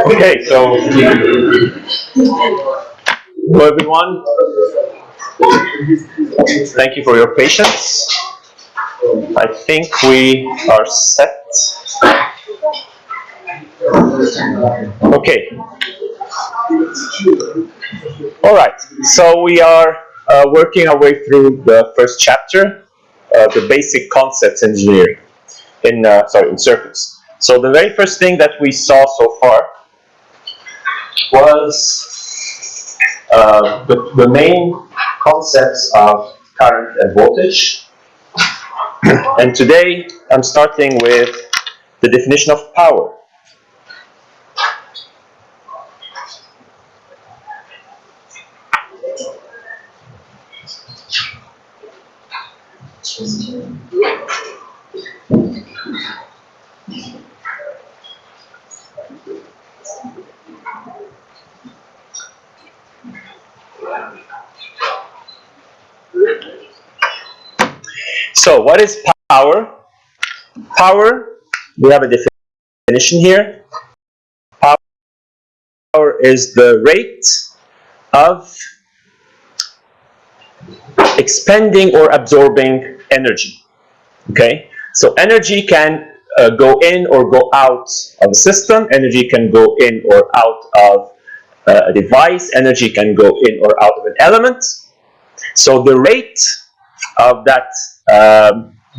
Okay, so hello everyone. Thank you for your patience. I think we are set. Okay. All right. So we are working our way through the first chapter, the basic concepts engineering in circuits. So the very first thing that we saw so far was the main concepts of current and voltage. And today I'm starting with the definition of power. So what is power? Power, we have a definition here. Power is the rate of expending or absorbing energy. Okay, so energy can go in or go out of the system. Energy can go in or out of a device. Energy can go in or out of an element. So the rate of that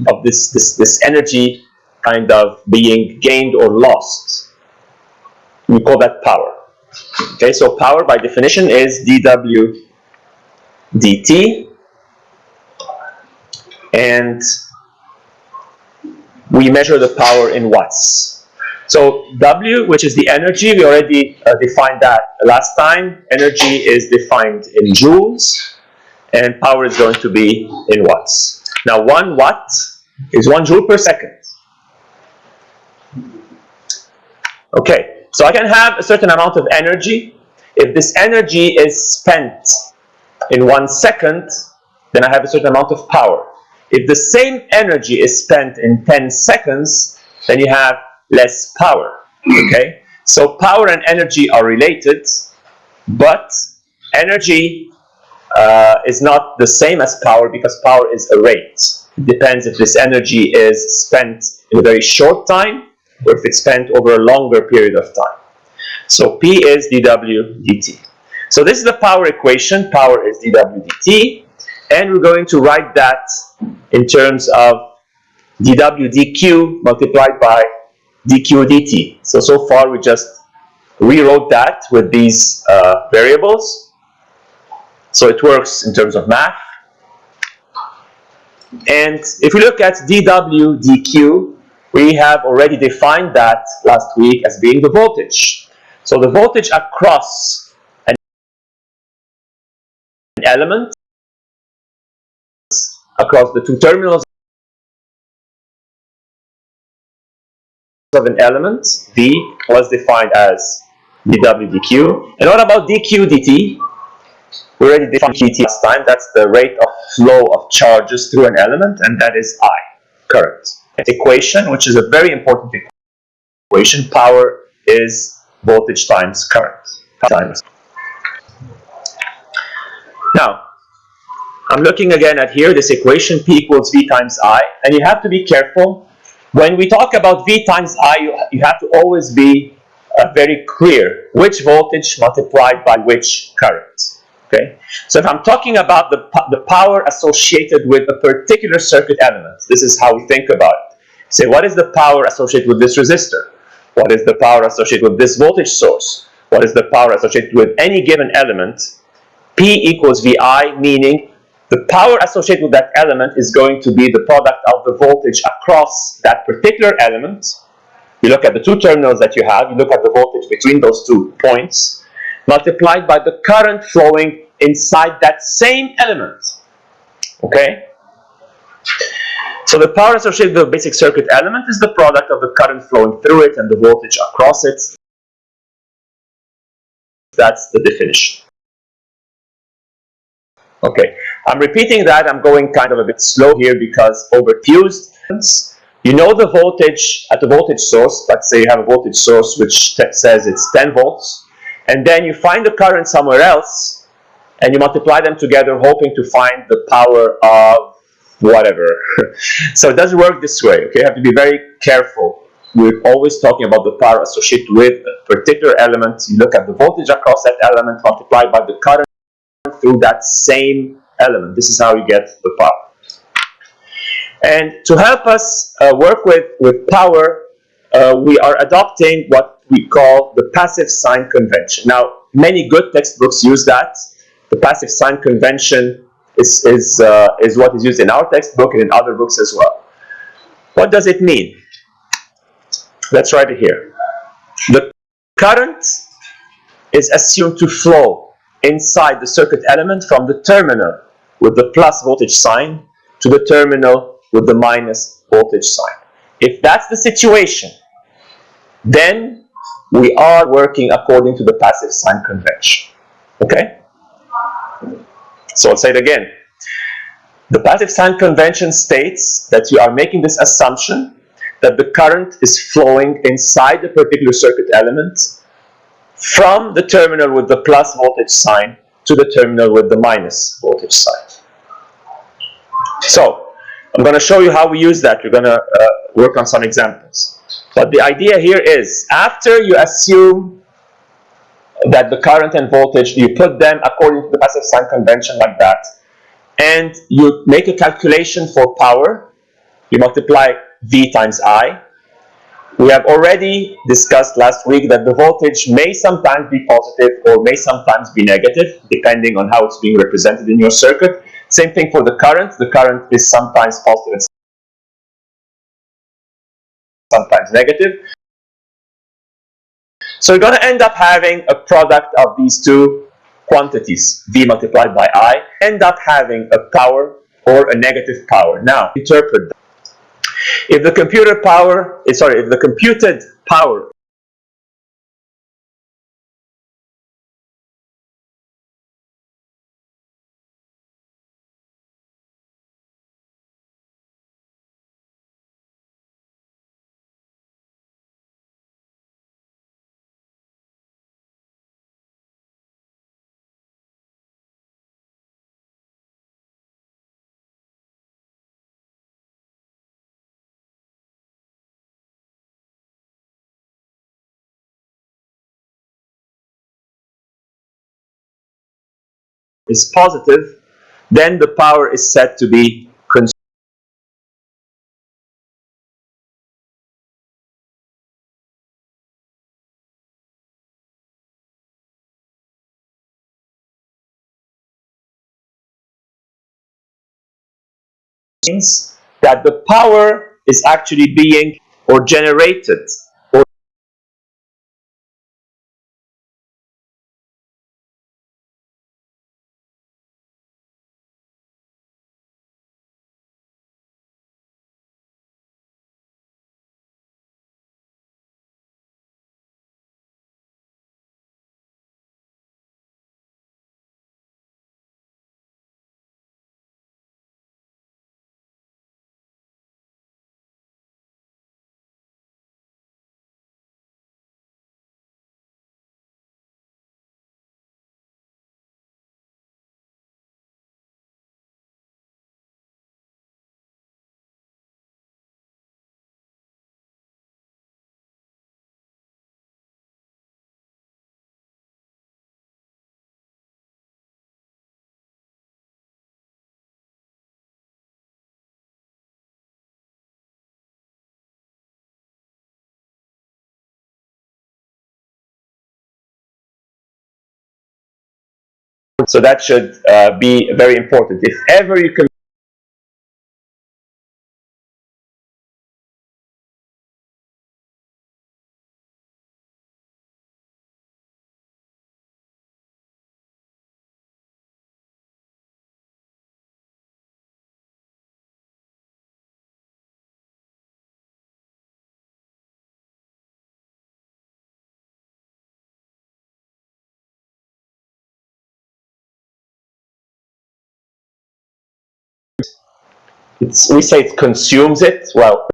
of this energy kind of being gained or lost, we call that power. Okay, so power by definition is dW dt, and we measure the power in watts. So W, which is the energy, we already defined that last time. Energy is defined in joules, and power is going to be in watts. Now 1 watt is 1 joule per second. Okay, so I can have a certain amount of energy. If this energy is spent in 1 second, then I have a certain amount of power. If the same energy is spent in 10 seconds, then you have less power. Okay, so power and energy are related, but energy is not the same as power, because power is a rate. It depends if this energy is spent in a very short time or if it's spent over a longer period of time. So P is dW dt. So this is the power equation. Power is dW dt, and we're going to write that in terms of dW dq multiplied by dq dt. So far we just rewrote that with these variables. So it works in terms of math. And if we look at dW dq, we have already defined that last week as being the voltage. So the voltage across an element, across the two terminals of an element, V, was defined as dW dq. And what about dq dt? We already defined dt last time. That's the rate of flow of charges through an element, and that is I, current. Equation, which is a very important equation. Power is voltage times current. Now, I'm looking again at here, this equation, P equals V times I, and you have to be careful. When we talk about V times I, you have to always be very clear which voltage multiplied by which current. Okay? So if I'm talking about the power associated with a particular circuit element, this is how we think about it. Say, what is the power associated with this resistor? What is the power associated with this voltage source? What is the power associated with any given element? P equals VI, meaning the power associated with that element is going to be the product of the voltage across that particular element. You look at the two terminals that you have, you look at the voltage between those 2 points, multiplied by the current flowing inside that same element. Okay? So the power associated with the basic circuit element is the product of the current flowing through it and the voltage across it. That's the definition. Okay, I'm repeating that. I'm going kind of a bit slow here because overused. You know the voltage at the voltage source. Let's say you have a voltage source which says it's 10 volts, and then you find the current somewhere else, and you multiply them together, hoping to find the power of whatever. So it doesn't work this way. Okay, you have to be very careful. We're always talking about the power associated with a particular element. You look at the voltage across that element multiplied by the current through that same element. This is how you get the power. And to help us work with power, we are adopting what we call the passive sign convention. Now, many good textbooks use that. The passive sign convention is what is used in our textbook and in other books as well. What does it mean? Let's write it here. The current is assumed to flow inside the circuit element from the terminal with the plus voltage sign to the terminal with the minus voltage sign. If that's the situation, then we are working according to the passive sign convention. Okay? So I'll say it again. The passive sign convention states that you are making this assumption that the current is flowing inside the particular circuit element from the terminal with the plus voltage sign to the terminal with the minus voltage sign. So I'm going to show you how we use that. We're going to work on some examples. But the idea here is, after you assume that the current and voltage, you put them according to the passive sign convention like that, and you make a calculation for power, you multiply V times I. We have already discussed last week that the voltage may sometimes be positive or may sometimes be negative, depending on how it's being represented in your circuit. Same thing for the current. The current is sometimes positive and sometimes negative. So you're going to end up having a product of these two quantities, V multiplied by I, end up having a power or a negative power. Now, interpret that. If the computed power is positive, then the power is said to be consumed. Means that the power is actually being or generated or so that should be very important. If ever you can we say it consumes it. Well,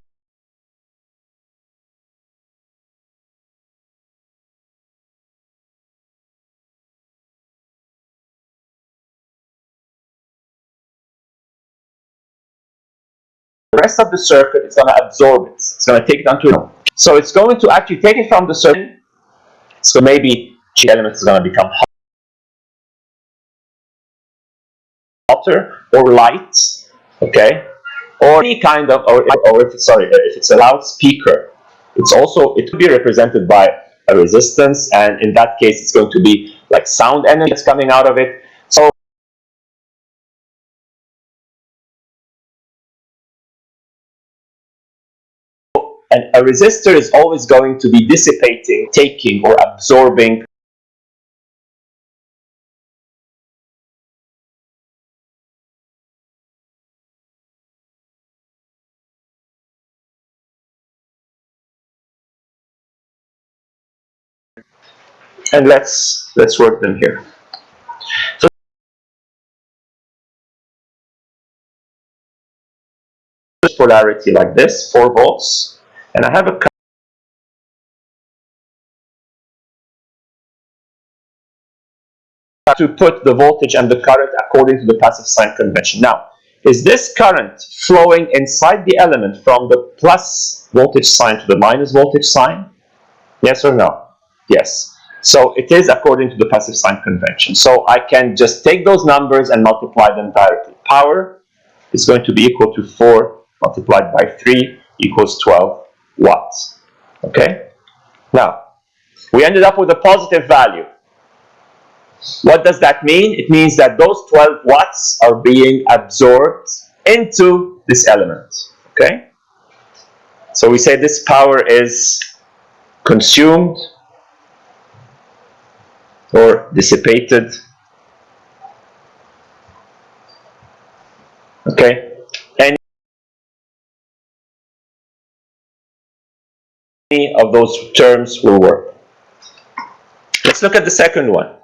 rest of the circuit is going to absorb it. It's going to take it onto. So it's going to actually take it from the circuit. So maybe the element is going to become hotter or light, okay, or any kind of, or if it's a loudspeaker, it could be represented by a resistance, and in that case, it's going to be like sound energy that's coming out of it. So and a resistor is always going to be dissipating, taking, or absorbing and let's work them here. So polarity like this, 4 volts, and I have a to put the voltage and the current according to the passive sign convention. Now, is this current flowing inside the element from the plus voltage sign to the minus voltage sign? Yes or no? Yes. So it is according to the passive sign convention. So I can just take those numbers and multiply them directly. Power is going to be equal to 4 multiplied by 3 equals 12 watts. Okay? Now, we ended up with a positive value. What does that mean? It means that those 12 watts are being absorbed into this element. Okay? So we say this power is consumed or dissipated. Okay? Any of those terms will work. Let's look at the second one.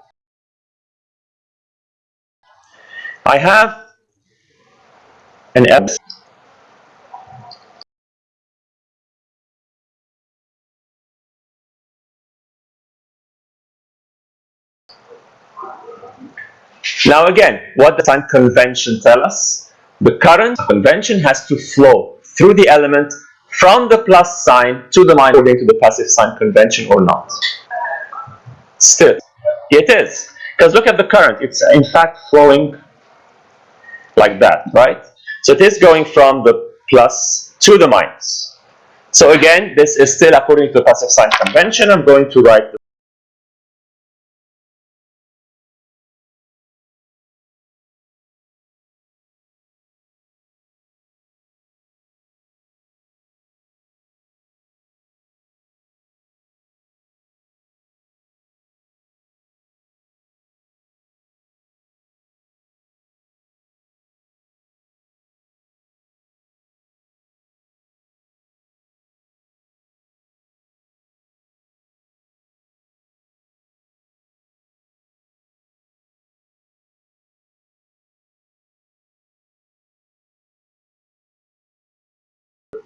I have an element. Now again, what does sign convention tell us? The current convention has to flow through the element from the plus sign to the minus according to the passive sign convention or not. Still, it is. Because look at the current. It's in fact flowing like that, right? So it is going from the plus to the minus. So again, this is still according to the passive sign convention. I'm going to write the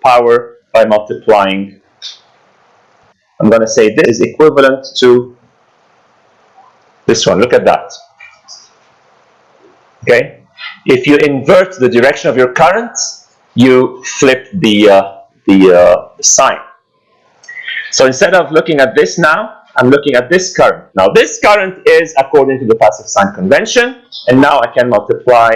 power by multiplying. I'm going to say this is equivalent to this one. Look at that. Okay? If you invert the direction of your current, you flip the sign. So instead of looking at this now, I'm looking at this current. Now this current is according to the passive sign convention, and now I can multiply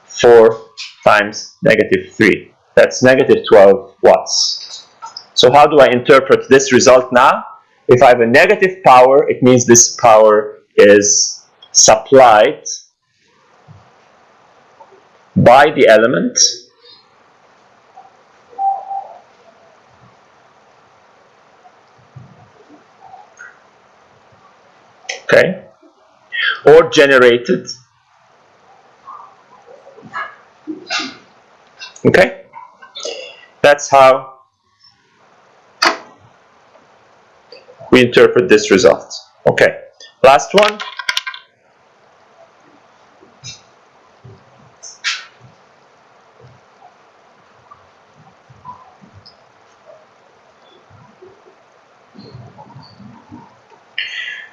4 times negative 3. That's negative 12 watts. So how do I interpret this result now? If I have a negative power, it means this power is supplied by the element okay, or generated. Okay? That's how we interpret this result. Okay, last one.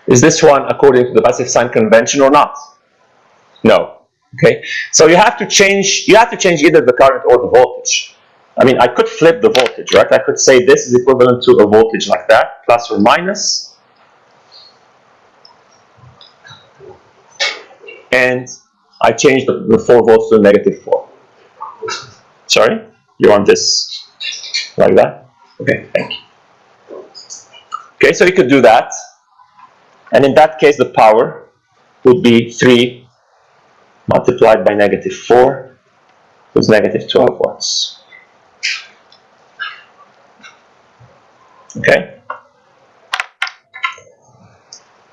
Is this one according to the passive sign convention or not? No. Okay. So you have to change either the current or the voltage. I mean, I could flip the voltage, right? I could say this is equivalent to a voltage like that, plus or minus. And I change the 4 volts to negative 4. Sorry? You want this like that? Okay, thank you. Okay, so you could do that. And in that case, the power would be 3 multiplied by negative 4, which is negative 12 watts. Okay?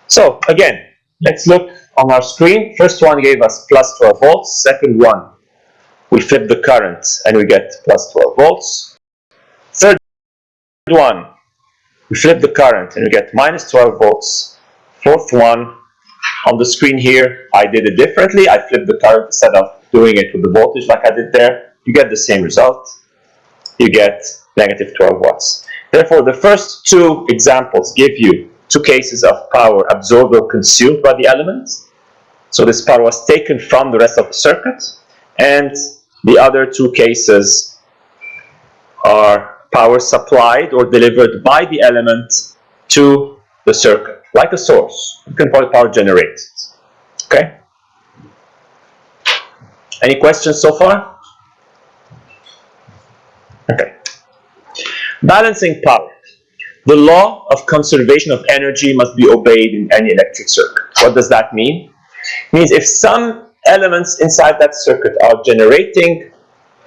So, again, let's look on our screen. First one gave us plus 12 volts. Second one, we flip the current and we get plus 12 volts. Third one, we flip the current and we get minus 12 volts. Fourth one, on the screen here, I did it differently. I flipped the current instead of doing it with the voltage like I did there. You get the same result. You get negative 12 watts. Therefore, the first two examples give you two cases of power absorbed or consumed by the element. So this power was taken from the rest of the circuit. And the other two cases are power supplied or delivered by the element to the circuit, like a source. You can call it power generated. Okay? Any questions so far? Okay. Balancing power. The law of conservation of energy must be obeyed in any electric circuit. What does that mean? It means if some elements inside that circuit are generating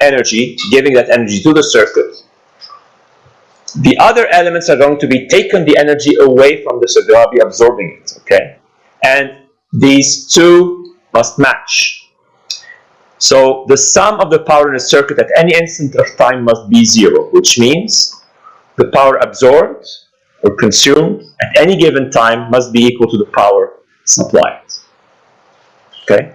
energy, giving that energy to the circuit, the other elements are going to be taking the energy away from the circuit. They'll be absorbing it, okay? And these two must match. So the sum of the power in a circuit at any instant of time must be 0, which means the power absorbed or consumed at any given time must be equal to the power supplied. Okay?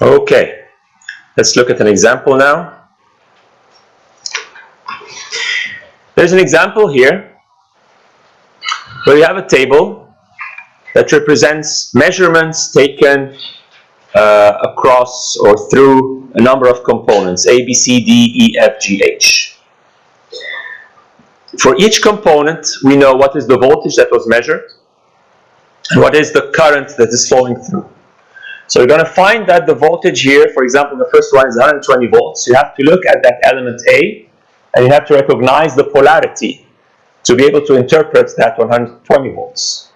Okay, let's look at an example now. There's an example here where you have a table that represents measurements taken across or through a number of components, A, B, C, D, E, F, G, H. For each component, we know what is the voltage that was measured and what is the current that is flowing through. So you're going to find that the voltage here, for example, the first one is 120 volts. You have to look at that element A, and you have to recognize the polarity to be able to interpret that 120 volts.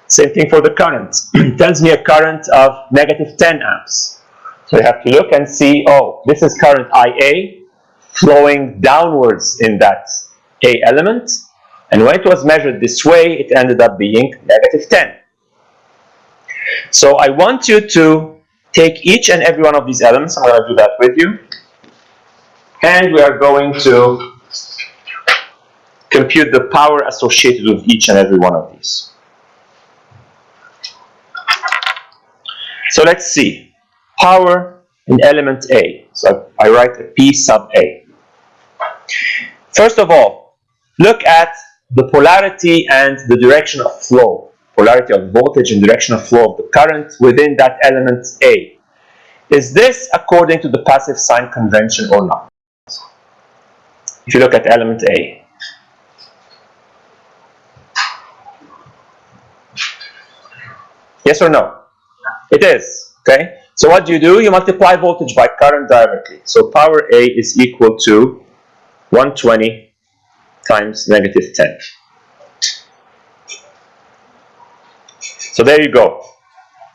Same thing for the current. It tells me a current of negative 10 amps. So you have to look and see, oh, this is current IA flowing downwards in that A element. And when it was measured this way, it ended up being negative 10. So I want you to take each and every one of these elements. I'm going to do that with you. And we are going to compute the power associated with each and every one of these. So let's see. Power in element A. So I write a P sub A. First of all, look at the polarity and the direction of flow. Polarity of voltage and direction of flow of the current within that element A. Is this according to the passive sign convention or not? If you look at element A. Yes or no? It is. Okay? So what do? You multiply voltage by current directly. So power A is equal to 120 times negative 10. So there you go.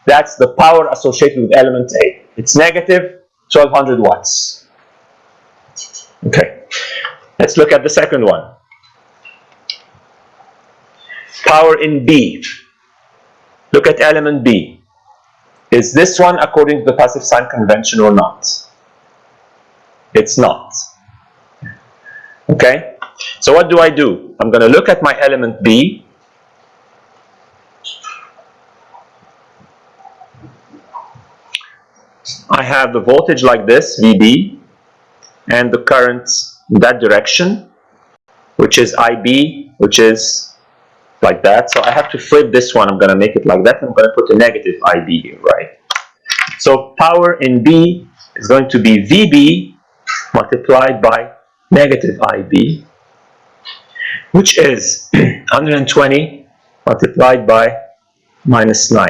That's the power associated with element A. It's negative 1200 watts. Okay. Let's look at the second one. Power in B. Look at element B. Is this one according to the passive sign convention or not? It's not. Okay? So what do? I'm going to look at my element B. I have the voltage like this, VB. and the current in that direction, which is IB, which is like that. So I have to flip this one. I'm going to make it like that. I'm going to put a negative IB here, right? So power in B is going to be VB multiplied by negative IB, which is 120 multiplied by minus 9.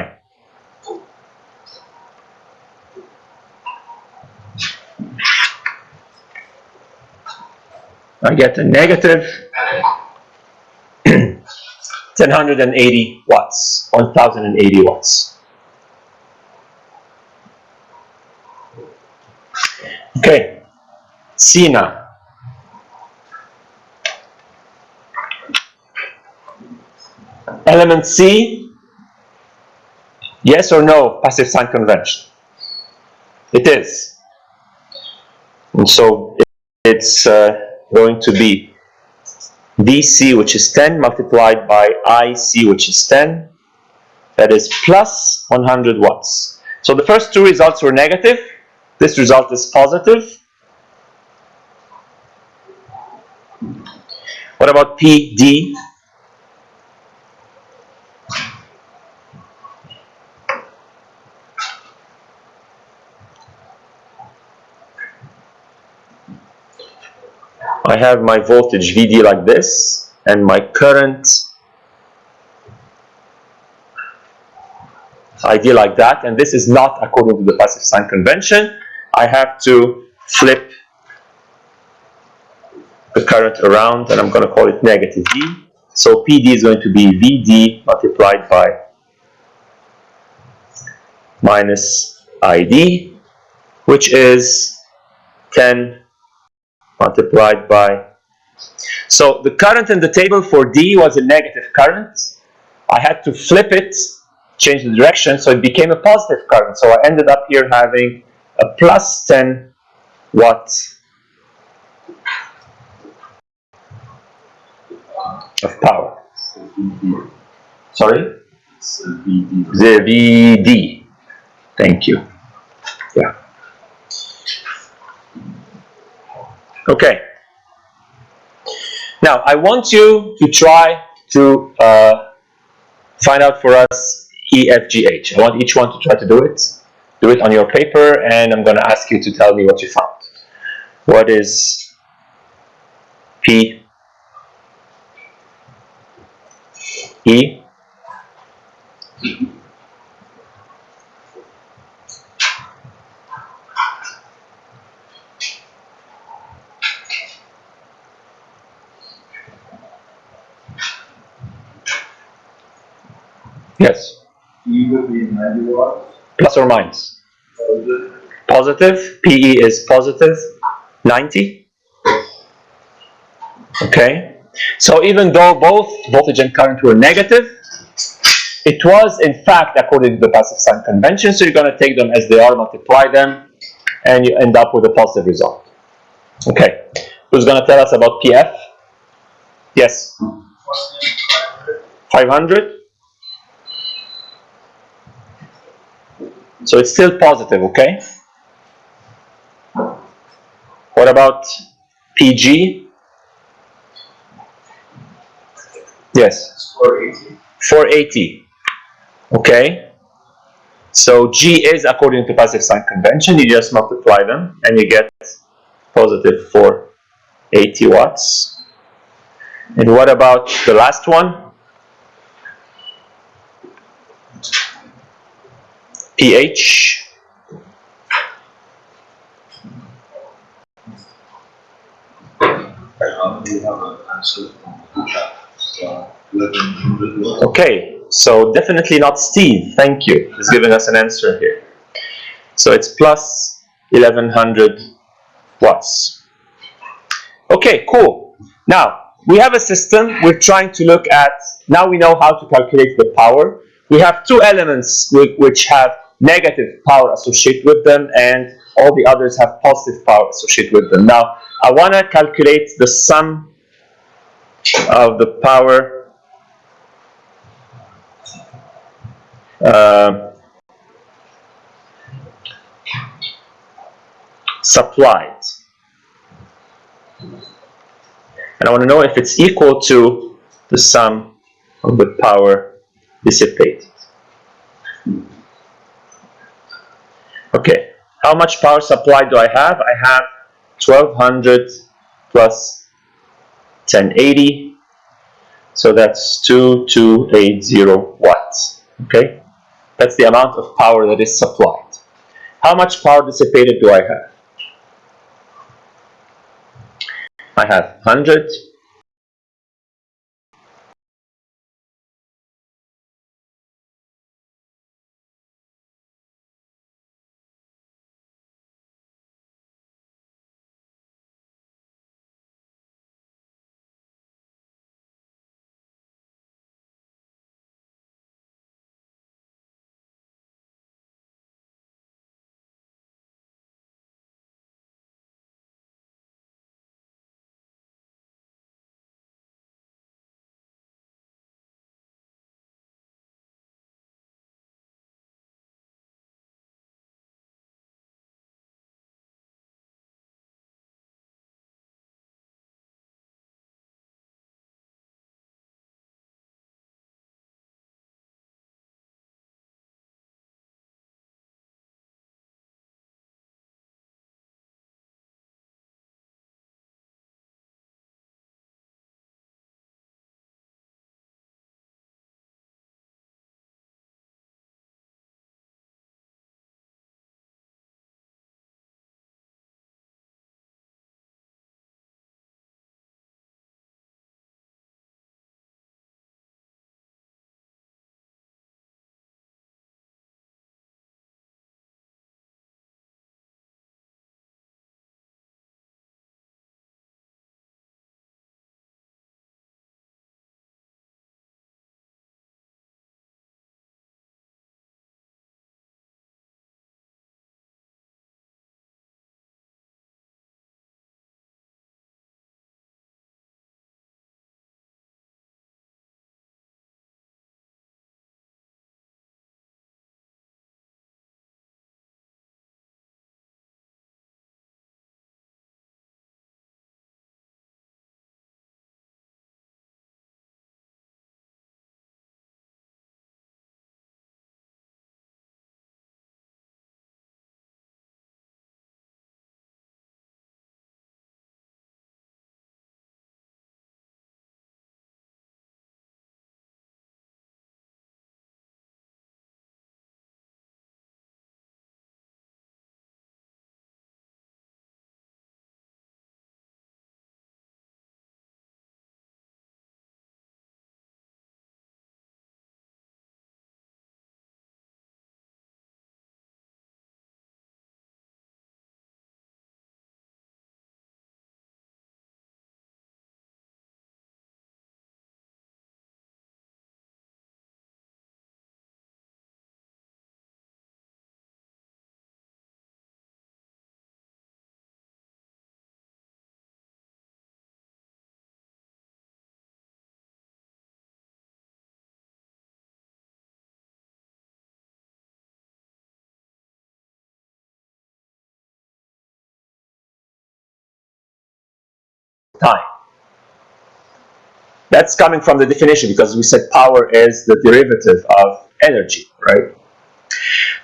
I get a negative 1080 watts, 1080 watts. Okay, C now. Element C, yes or no, passive sign convention? It is. And so it's going to be DC, which is 10, multiplied by IC, which is 10. That is plus 100 watts. So the first two results were negative. This result is positive. What about PD? I have my voltage VD like this, and my current ID like that, and this is not according to the passive sign convention. I have to flip the current around, and I'm going to call it negative V. So PD is going to be VD multiplied by minus ID, which is 10 multiplied by. So the current in the table for D was a negative current. I had to flip it, change the direction, so it became a positive current. So I ended up here having a plus 10 watt of power. Sorry? The VD. Thank you. Yeah. Okay. Now, I want you to try to find out for us EFGH. I want each one to try to do it. Do it on your paper, and I'm going to ask you to tell me what you found. What is P, E, yes. E would be 90 watts. Plus or minus? Positive. PE is positive 90. Okay. So even though both voltage and current were negative, it was in fact according to the passive sign convention. So you're going to take them as they are, multiply them, and you end up with a positive result. Okay. Who's going to tell us about PF? Yes. 500. So it's still positive, okay? What about PG? Yes. 480. 480. Okay. So G is according to passive sign convention. You just multiply them and you get positive 480 watts. And what about the last one? pH. We have an answer from the 1100 watts. Okay, so definitely not Steve. Thank you. He's giving us an answer here. So it's plus 1100 watts. Okay, cool. Now, we have a system we're trying to look at. Now we know how to calculate the power. We have two elements which have negative power associated with them, and all the others have positive power associated with them. Now, I want to calculate the sum of the power supplied. And I want to know if it's equal to the sum of the power dissipated. Okay, how much power supply do I have? I have 1200 plus 1080, so that's 2280 watts. Okay, that's the amount of power that is supplied. How much power dissipated do I have? I have 100 time. That's coming from the definition because we said power is the derivative of energy, right?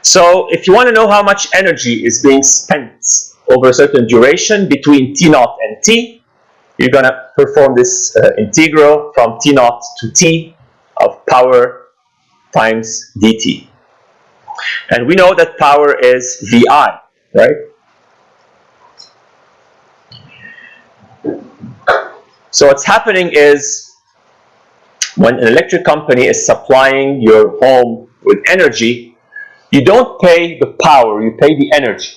So if you want to know how much energy is being spent over a certain duration between T naught and T, you're going to perform this integral from T naught to T of power times dt. And we know that power is VI, right? So what's happening is when an electric company is supplying your home with energy, you don't pay the power, you pay the energy.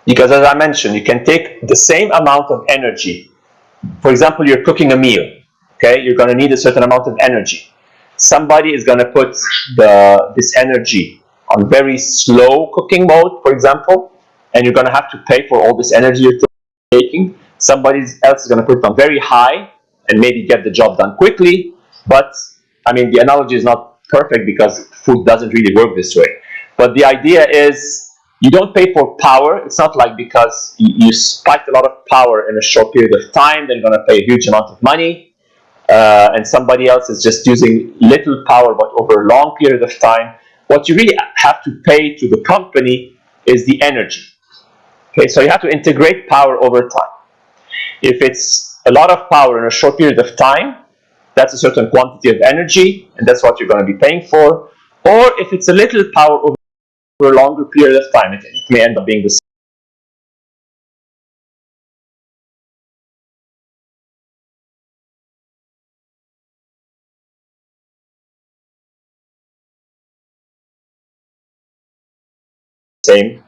Because as I mentioned, you can take the same amount of energy. For example, you're cooking a meal, okay? You're gonna need a certain amount of energy. Somebody is gonna put this energy on very slow cooking mode, for example, and you're gonna have to pay for all this energy you're taking. Somebody else is gonna put it on very high and maybe get the job done quickly. But, I mean, the analogy is not perfect because food doesn't really work this way. But the idea is You don't pay for power. It's not like because you spiked a lot of power in a short period of time, then you're going to pay a huge amount of money, and somebody else is just using little power but over a long period of time. What you really have to pay to the company is the energy. Okay, so you have to integrate power over time. If it's a lot of power in a short period of time, that's a certain quantity of energy, and that's what you're going to be paying for. Or if it's a little power over a longer period of time, it may end up being the same.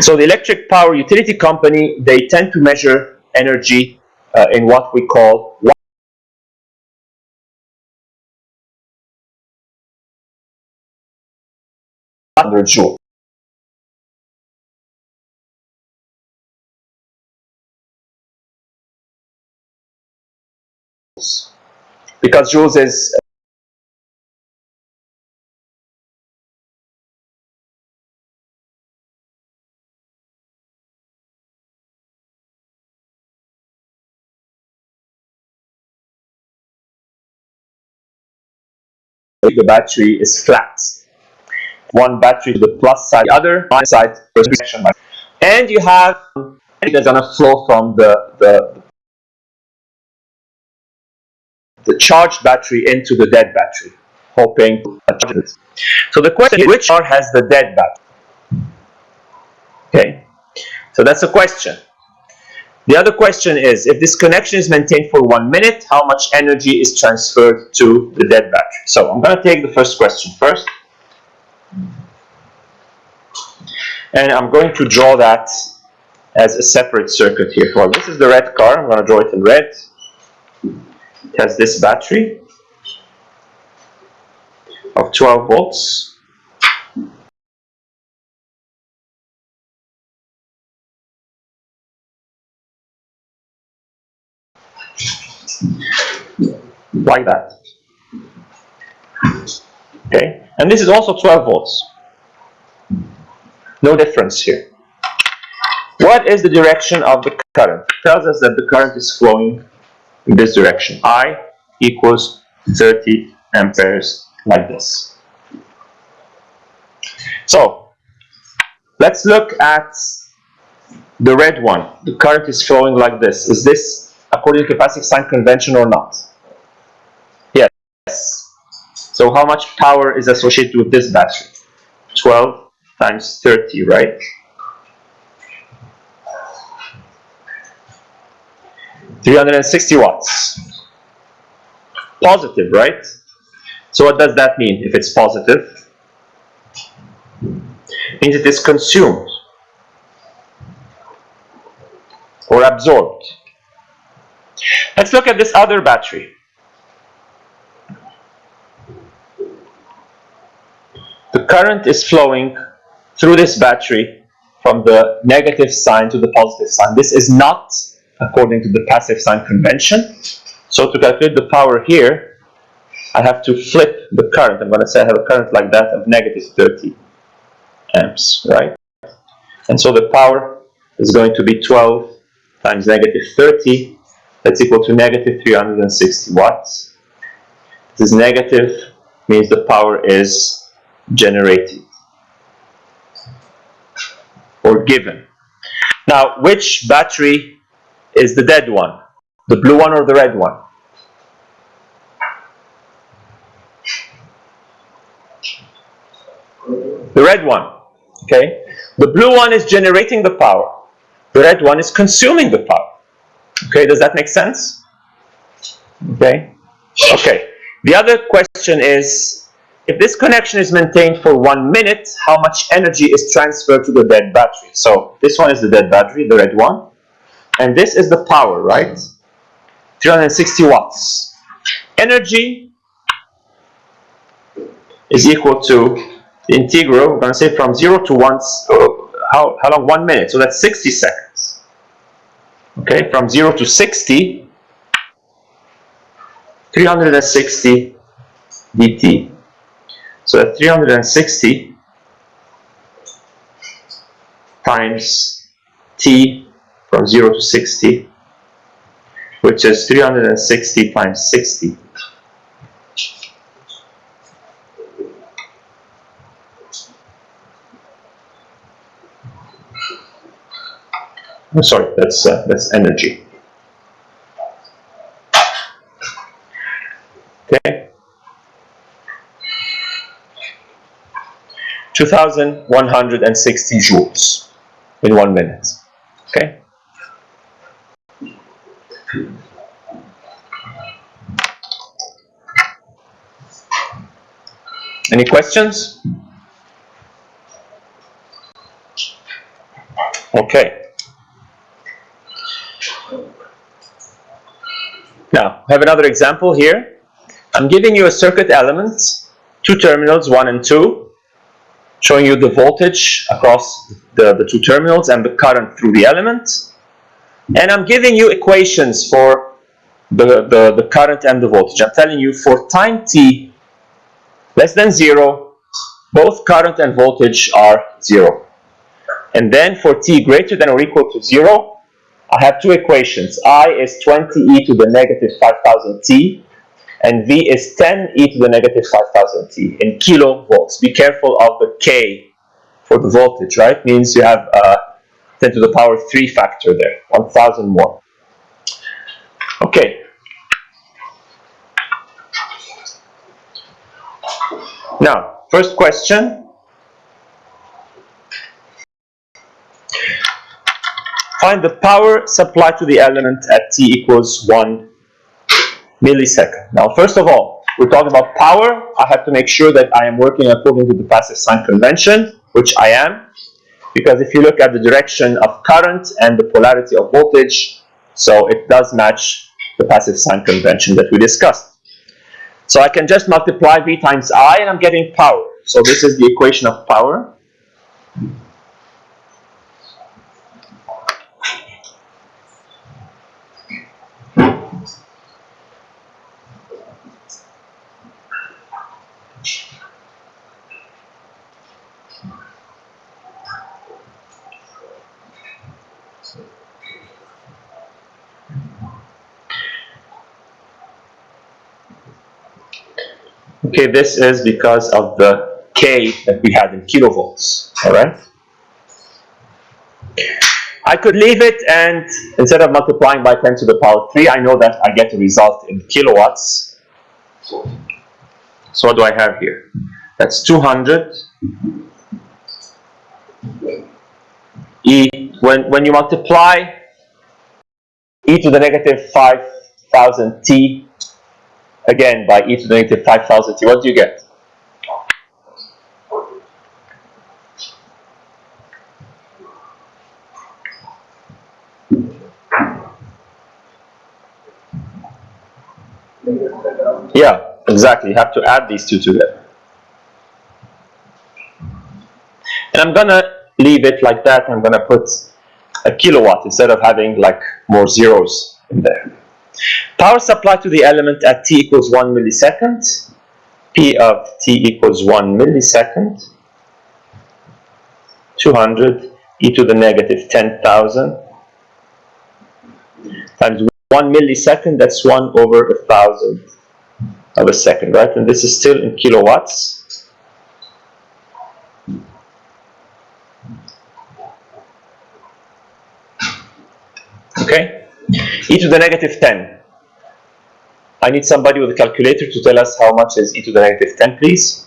So the electric power utility company, they tend to measure energy in what we call 100 joules. Because joules is the battery is flat. One battery to the plus side, the other minus side, and you have energy that's going to flow from the charged battery into the dead battery, hoping to charge it. So the question is, which car has the dead battery? Okay, so that's a question. The other question is, if this connection is maintained for 1 minute, how much energy is transferred to the dead battery? So I'm going to take the first question first. And I'm going to draw that as a separate circuit here. Well, this is the red car. I'm going to draw it in red. It has this battery of 12 volts. Like that. Okay, and this is also 12 volts. No difference here. What is the direction of the current? It tells us that the current is flowing in this direction. I equals 30 amperes, like this. So let's look at the red one. The current is flowing like this. Is this according to capacitive sign convention or not? Yes. So how much power is associated with this battery? 12 times 30, right? 360 watts. Positive, right? So what does that mean if it's positive? It means it is consumed or absorbed. Let's look at this other battery. The current is flowing through this battery from the negative sign to the positive sign. This is not according to the passive sign convention. So to calculate the power here, I have to flip the current. I'm going to say I have a current like that of negative 30 amps, right? And so the power is going to be 12 times negative 30. That's equal to negative 360 watts. This is negative, means the power is generated or given. Now, which battery is the dead one? The blue one or the red one? The red one. Okay? The blue one is generating the power. The red one is consuming the power. Okay, does that make sense? Okay. Okay. The other question is, if this connection is maintained for 1 minute, how much energy is transferred to the dead battery? So this one is the dead battery, the red one. And this is the power, right? 360 watts. Energy is equal to the integral, we're going to say from 0 to 1, how long? 1 minute. So that's 60 seconds. Okay, from 0 to 60, 360 dt. So at 360 times t from 0 to 60, which is 360 times 60. I'm sorry, that's energy. Okay. 2,160 joules in 1 minute. Okay. Any questions? Okay. Now, I have another example here. I'm giving you a circuit element, 2 terminals, 1 and 2, showing you the voltage across the 2 terminals and the current through the element. And I'm giving you equations for the current and the voltage. I'm telling you for time t less than 0, both current and voltage are 0. And then for t greater than or equal to 0, I have 2 equations. I is 20 e to the negative 5000 t, and v is 10 e to the negative 5000 t in kilovolts. Be careful of the k for the voltage, right? Means you have 10 to the power 3 factor there, 1000 more. Okay. Now, first question. Find the power supplied to the element at t equals 1 millisecond. Now, first of all, we're talking about power. I have to make sure that I am working according to the passive sign convention, which I am. Because if you look at the direction of current and the polarity of voltage, so it does match the passive sign convention that we discussed. So I can just multiply V times I and I'm getting power. So this is the equation of power. Okay, this is because of the K that we had in kilovolts, all right? I could leave it and instead of multiplying by 10 to the power 3, I know that I get a result in kilowatts. So what do I have here? That's 200 E. When you multiply e to the negative 5000 t again by e to the negative 5000 t, what do you get? Yeah, exactly. You have to add these two together. And I'm gonna leave it like that. I'm gonna put a kilowatt instead of having like more zeros in there. Power supply to the element at t equals 1 millisecond. P of t equals 1 millisecond. 200 e to the negative 10,000 times 1 millisecond, that's 1 over 1,000 of a second, right? And this is still in kilowatts. Okay? E to the negative 10. I need somebody with a calculator to tell us how much is e to the negative 10, please.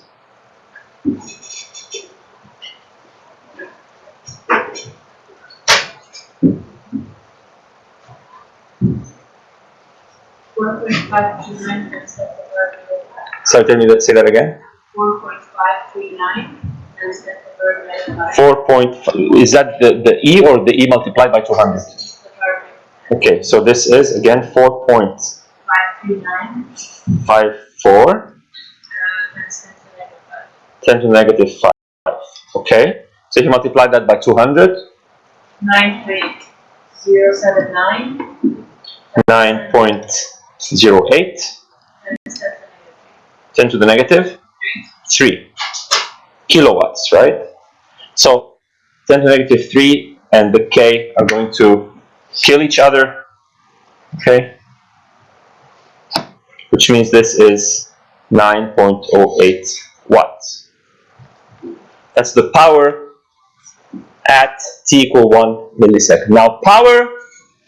So tell me, let's say that again. 4.539 and set the verb meta 4. Is that the e or the e multiplied by 200? the verb Okay, so this is again 539 4.54 and set to negative 5. 10 to the negative 5. Okay, So if you multiply that by 200, 9.079. 9.08, 10 to the negative 3 kilowatts, right? So 10 to the negative 3 and the K are going to kill each other, okay? Which means this is 9.08 watts. That's the power at t equal 1 millisecond. Now, power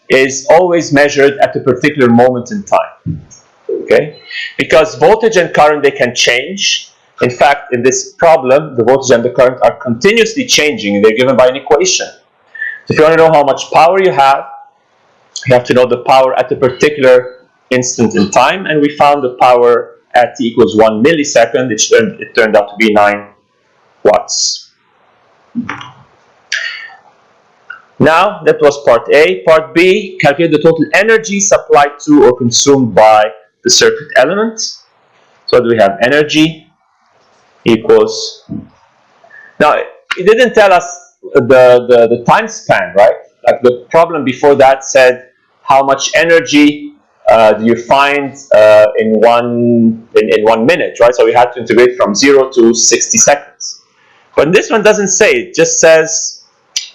is always measured at a particular moment in time, okay? Because voltage and current, they can change. In fact, in this problem, the voltage and the current are continuously changing. They're given by an equation. So if you want to know how much power you have to know the power at a particular instant in time, and we found the power at t equals 1 millisecond. It turned out to be 9 watts. Now, that was part A. Part B, calculate the total energy supplied to or consumed by the circuit element. So do we have energy equals, now it didn't tell us the time span, right? Like the problem before that said how much energy do you find in one minute, right? So we had to integrate from 0 to 60 seconds. But this one doesn't say, it just says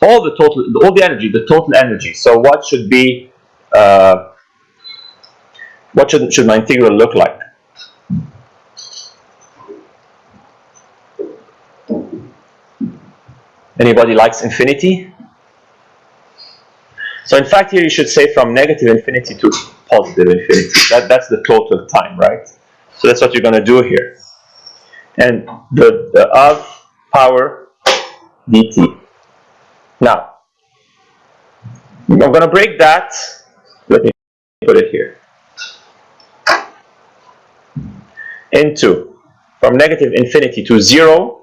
all the energy, the total energy. So what should be, what should my integral look like? Anybody likes infinity? So in fact here you should say from negative infinity to positive infinity. That's the total time, right? So that's what you're going to do here. And the of power dt. Now, I'm going to break that. Let me put it here. Into from negative infinity to 0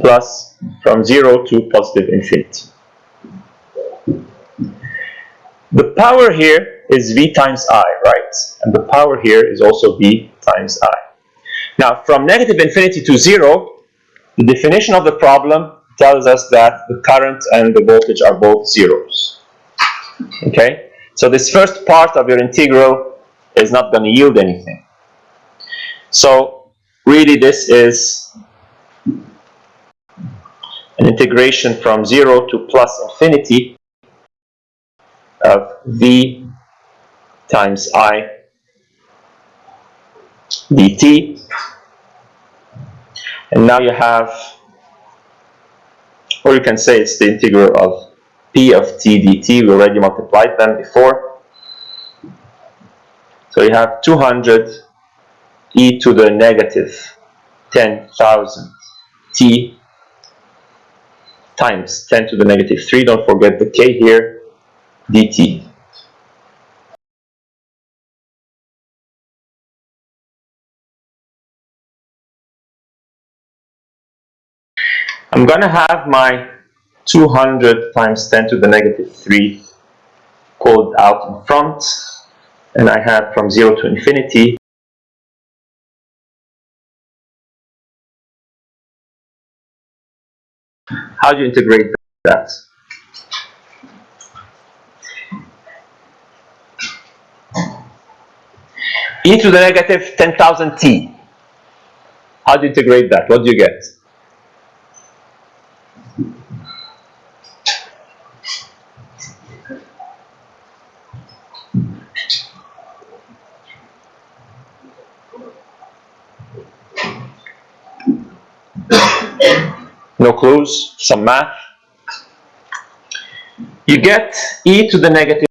plus from 0 to positive infinity. The power here is V times I, right? And the power here is also V times I. Now, from negative infinity to 0, the definition of the problem tells us that the current and the voltage are both zeros. Okay? So this first part of your integral is not going to yield anything. So really this is an integration from 0 to plus infinity of V times I dt. And now you have, or you can say it's the integral of P of t dt. We already multiplied them before. So you have 200 e to the negative 10,000 t times 10 to the negative 3. Don't forget the k here, dt. I'm going to have my 200 times 10 to the negative 3 called out in front, and I have from 0 to infinity. How do you integrate that? E to the negative 10,000 t. How do you integrate that? What do you get? No clues? Some math? You get e to the negative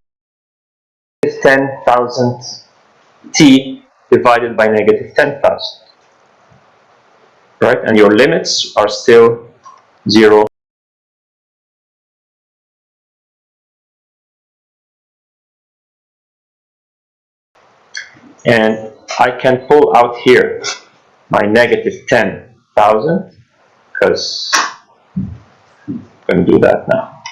10,000 t divided by negative 10,000. Right? And your limits are still 0. And I can pull out here my negative 10,000, because I'm going to do that now.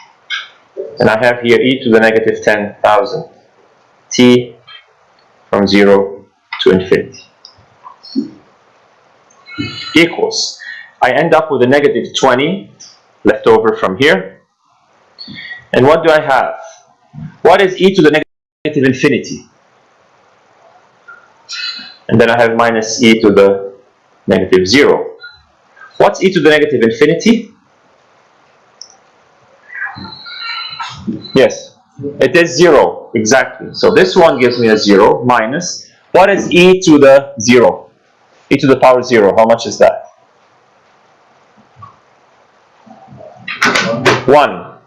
And I have here e to the negative 10,000 t from 0 to infinity equals. I end up with a negative 20 left over from here. And what do I have? What is e to the negative infinity? And then I have minus e to the negative 0. What's e to the negative infinity? Yes, it is 0, exactly. So this one gives me a 0 minus, what is e to the 0? E to the power 0, how much is that? 1.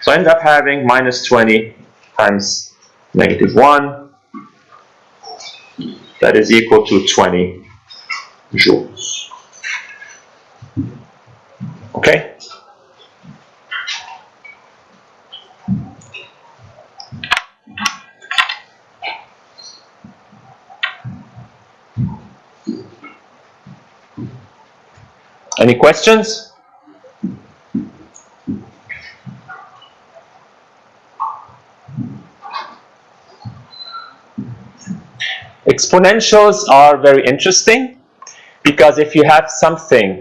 So I end up having minus 20 times negative 1. That is equal to 20 joules. Okay? Any questions? Exponentials are very interesting because if you have something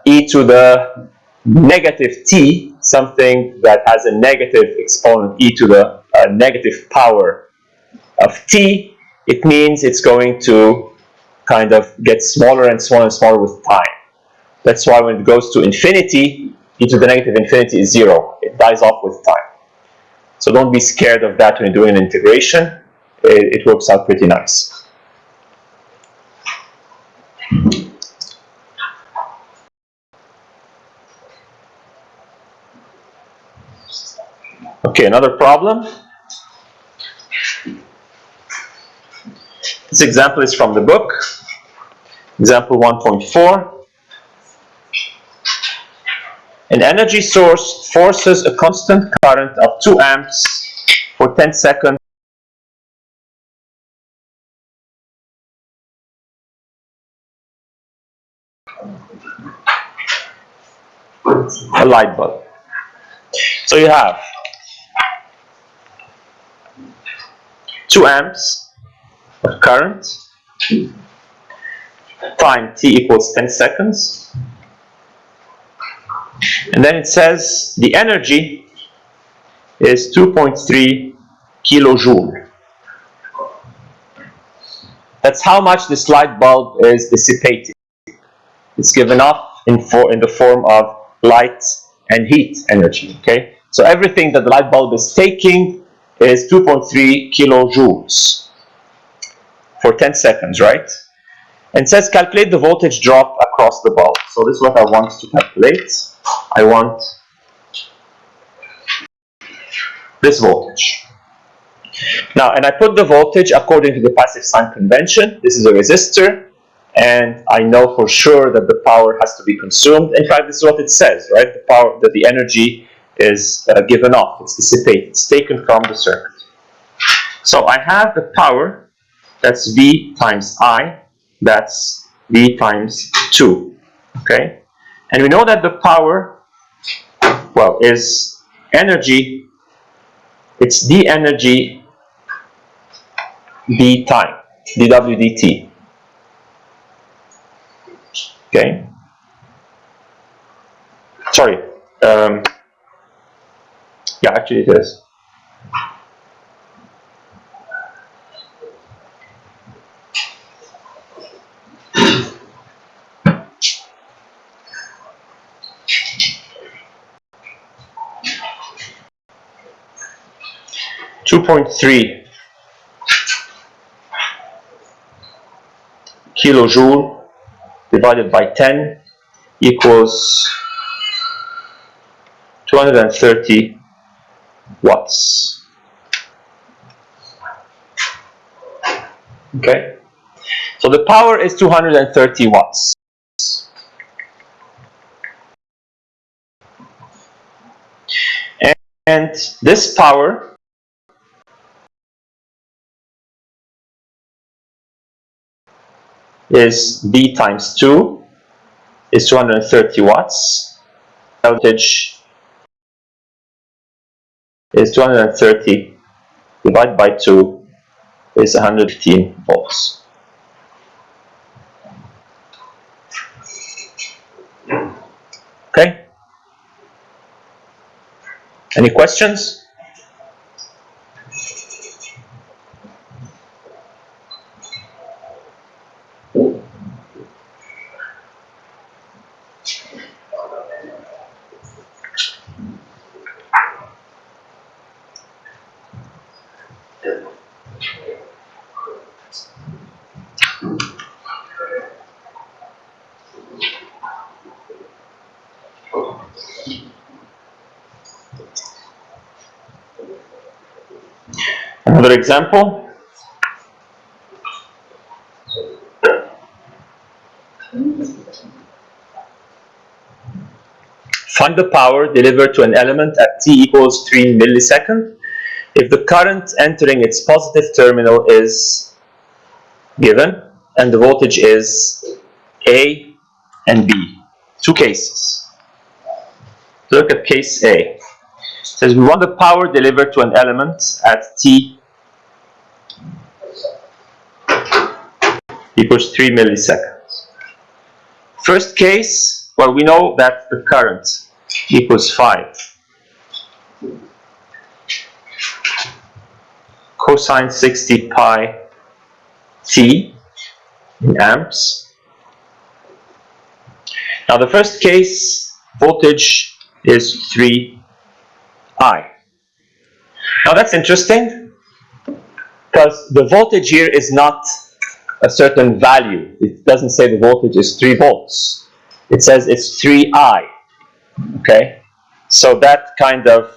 e to the negative t, something that has a negative exponent e to the negative power of t, it means it's going to kind of get smaller and smaller and smaller with time. That's why when it goes to infinity, e to the negative infinity is 0. It dies off with time. So don't be scared of that when you're doing an integration. It works out pretty nice. Okay, another problem. This example is from the book. Example 1.4. An energy source forces a constant current of 2 amps for 10 seconds a light bulb. So you have 2 amps of current, time t equals 10 seconds, and then it says the energy is 2.3 kilojoule. That's how much this light bulb is dissipating. It's given off in the form of light and heat energy. Okay, so everything that the light bulb is taking is 2.3 kilojoules for 10 seconds, right? And it says calculate the voltage drop across the bulb. So this is what I want to calculate. I want this voltage. Now, and I put the voltage according to the passive sign convention. This is a resistor, and I know for sure that the power has to be consumed. In fact, this is what it says, right? The power, that the energy is given off, it's dissipated, it's taken from the circuit. So I have the power, that's V times I, that's V times 2, okay? And we know that the power, well, is energy, it's the energy d time, dw dt, okay? Sorry, yeah, actually it is. .3 kilojoule divided by 10 equals 230 watts. Okay, so the power is 230 watts. And this power is V times 2 is 230 watts. Voltage is 230 divided by 2 is 115 volts. Okay? Any questions? Another example. Find the power delivered to an element at t equals 3 milliseconds if the current entering its positive terminal is given and the voltage is A and B. Two cases. Look at case A. It says we want the power delivered to an element at t equals 3 milliseconds. First case, well, we know that the current equals 5 cosine 60 pi t in amps. Now the first case, voltage is 3I. Now that's interesting because the voltage here is not a certain value. It doesn't say the voltage is 3 volts. It says it's 3I. Okay? So that kind of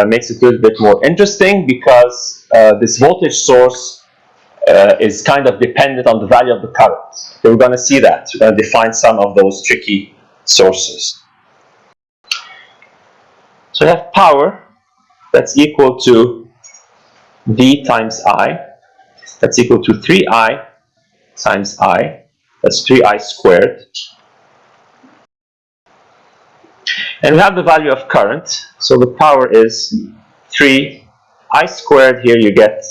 makes it a little bit more interesting because this voltage source is kind of dependent on the value of the current. So we're going to see that. We're going to define some of those tricky sources. So we have power that's equal to V times I. That's equal to 3I times I. That's 3I squared. And we have the value of current. So the power is 3I squared. Here you get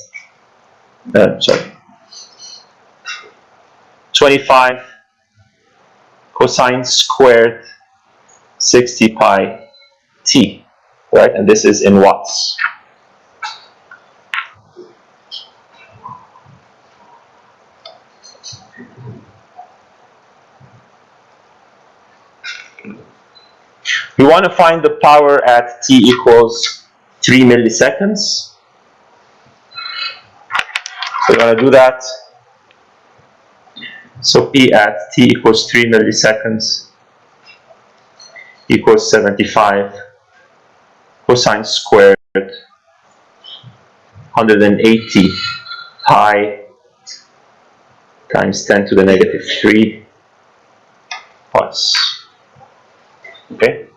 25 cosine squared 60 pi t, right? And this is in watts. We want to find the power at t equals 3 milliseconds. So we're going to do that. So P at t equals 3 milliseconds equals 75 cosine squared 180 pi times 10 to the negative 3 plus. Okay?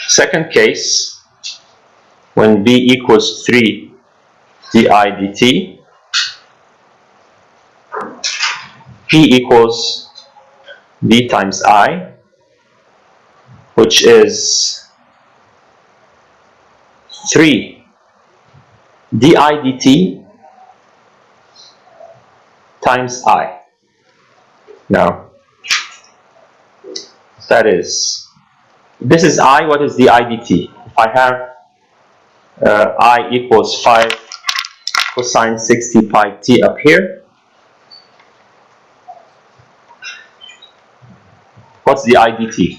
Second case, when V equals 3 di dt, P equals V times I, which is 3 di dt times I. Now, that is, this is I, what is the I dt? If I have I equals 5 cosine 60 pi t up here, what's the I dt?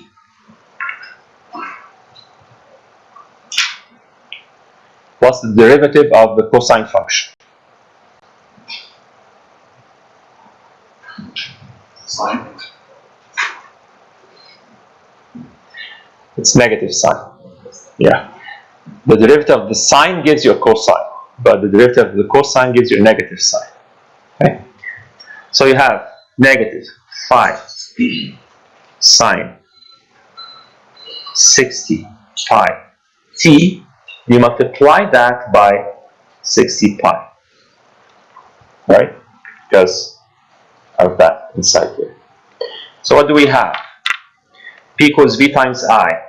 What's the derivative of the cosine function? Sine. It's negative sign. Yeah. The derivative of the sine gives you a cosine, but the derivative of the cosine gives you a negative sign. Okay? So you have negative 5 sine 60 pi t, you multiply that by 60 pi, right? Because of that inside here. So what do we have? P equals V times I.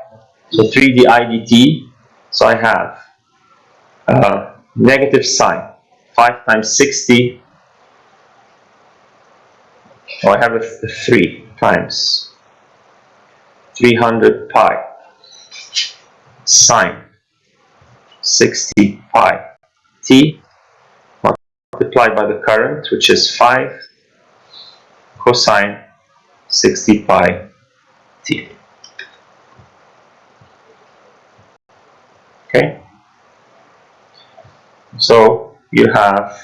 So 3 di dt. So I have negative sign. 5 times 60. Oh, I have a 3 times 300 pi sine 60 pi t multiplied by the current, which is 5 cosine 60 pi t. Okay? So you have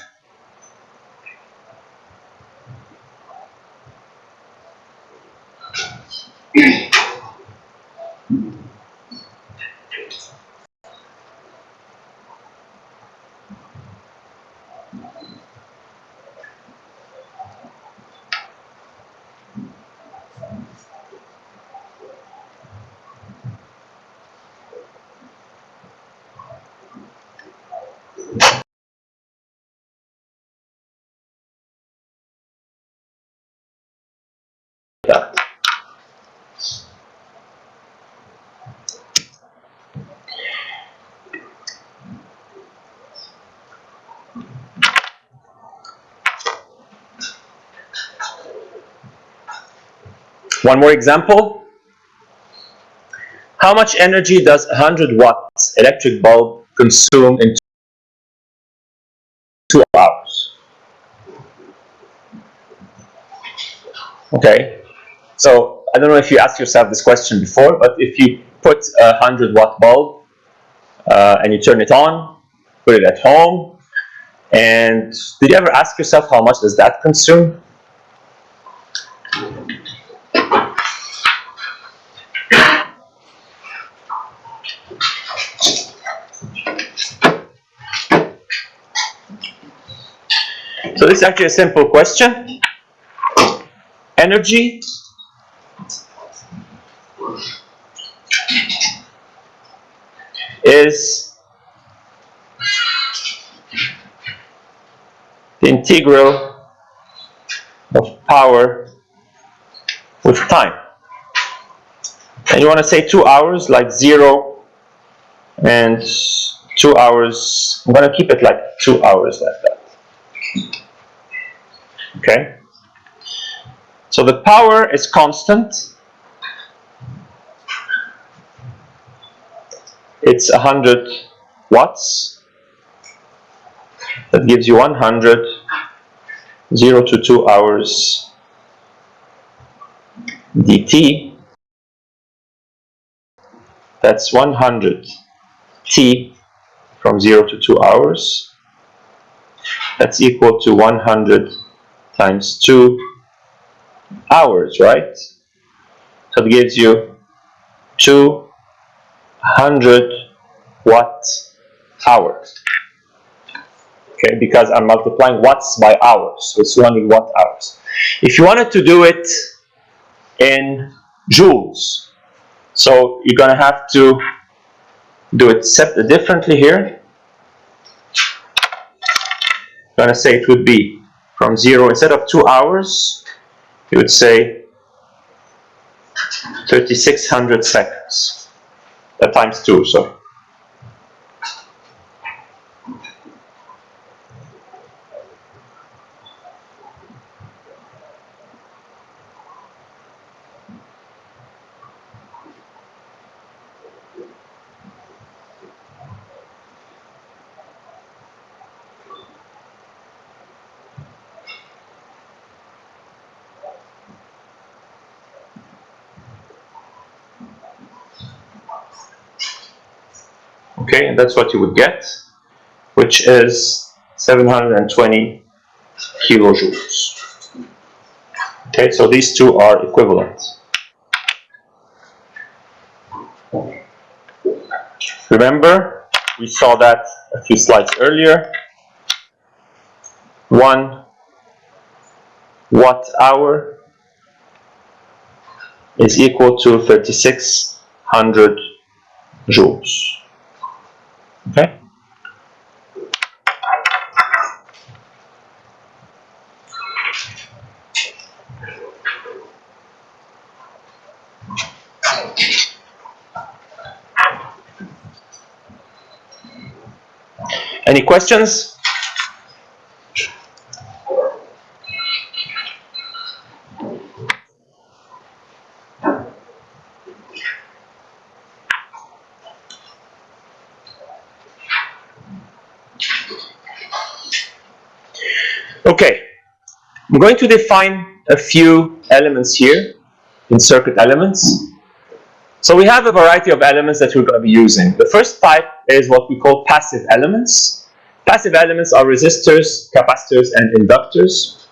that. One more example. How much energy does a 100 watt electric bulb consume in 2 hours? Okay, so I don't know if you asked yourself this question before, but if you put a 100 watt bulb and you turn it on, put it at home, and did you ever ask yourself how much does that consume? So this is actually a simple question. Energy is the integral of power with time. And you want to say 2 hours, like 0 and 2 hours. I'm going to keep it like 2 hours like that. Okay? So the power is constant. It's 100 watts. That gives you 100, 0 to 2 hours dt. That's 100 t from 0 to 2 hours. That's equal to 100 times 2 hours, right? So it gives you 200 watt hours. Okay, because I'm multiplying watts by hours, so it's 200 watt hours. If you wanted to do it in joules, so you're gonna have to do it differently here. I'm gonna say it would be from 0, instead of 2 hours, you would say 3600 seconds. That times 2, so. Okay, and that's what you would get, which is 720 kilojoules. Okay, so these two are equivalent. Remember, we saw that a few slides earlier. 1 watt hour is equal to 3600 100 joules. Okay? Any questions? Okay, I'm going to define a few elements here in circuit elements. So we have a variety of elements that we're going to be using. The first type is what we call passive elements. Passive elements are resistors, capacitors, and inductors.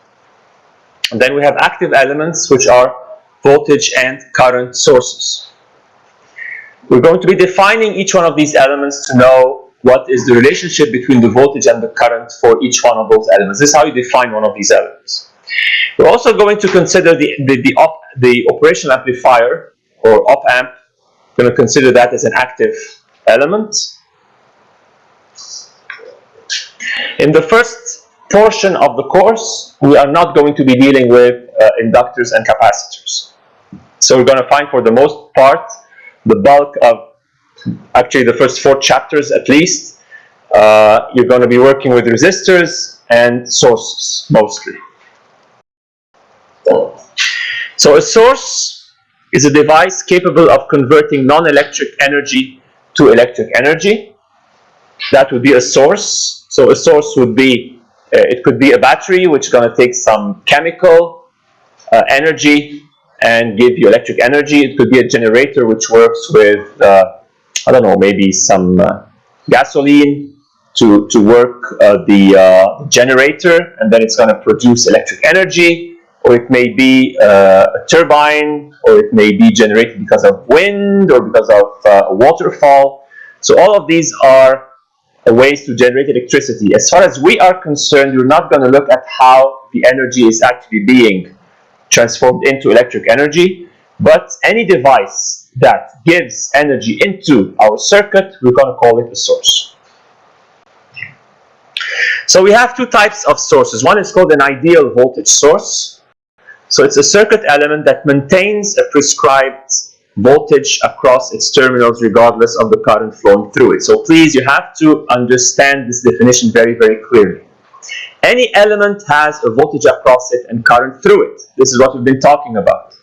And then we have active elements, which are voltage and current sources. We're going to be defining each one of these elements to know what is the relationship between the voltage and the current for each one of those elements. This is how you define one of these elements. We're also going to consider the operational amplifier, or op-amp. We're going to consider that as an active element. In the first portion of the course, we are not going to be dealing with inductors and capacitors. So we're going to find, for the most part, the bulk of, actually the first 4 chapters at least, you're going to be working with resistors and sources, mostly. So a source is a device capable of converting non-electric energy to electric energy. That would be a source. So a source would be, it could be a battery, which is going to take some chemical energy and give you electric energy. It could be a generator, which works with, I don't know, maybe some gasoline to work the generator, and then it's going to produce electric energy. Or it may be a turbine, or it may be generated because of wind or because of a waterfall. So all of these are ways to generate electricity. As far as we are concerned, we're not going to look at how the energy is actually being transformed into electric energy, but any device that gives energy into our circuit, we're going to call it a source. So we have 2 types of sources. One is called an ideal voltage source. So it's a circuit element that maintains a prescribed voltage across its terminals regardless of the current flowing through it. So please, you have to understand this definition very, very clearly. Any element has a voltage across it and current through it. This is what we've been talking about.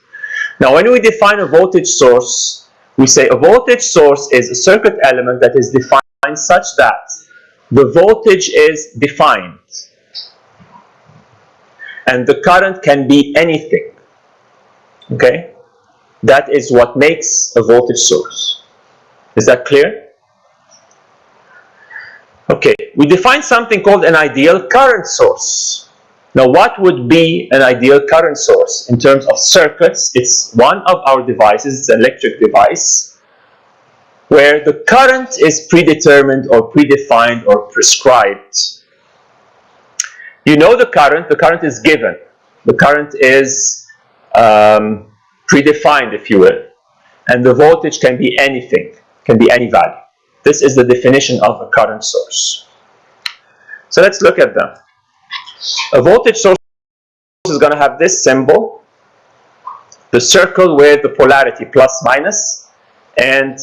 Now, when we define a voltage source, we say a voltage source is a circuit element that is defined such that the voltage is defined. And the current can be anything. Okay? That is what makes a voltage source. Is that clear? Okay, we define something called an ideal current source. Now, what would be an ideal current source? In terms of circuits, it's one of our devices, it's an electric device, where the current is predetermined or predefined or prescribed. You know the current is given. The current is predefined, if you will. And the voltage can be anything, can be any value. This is the definition of a current source. So let's look at that. A voltage source is going to have this symbol, the circle with the polarity plus minus, and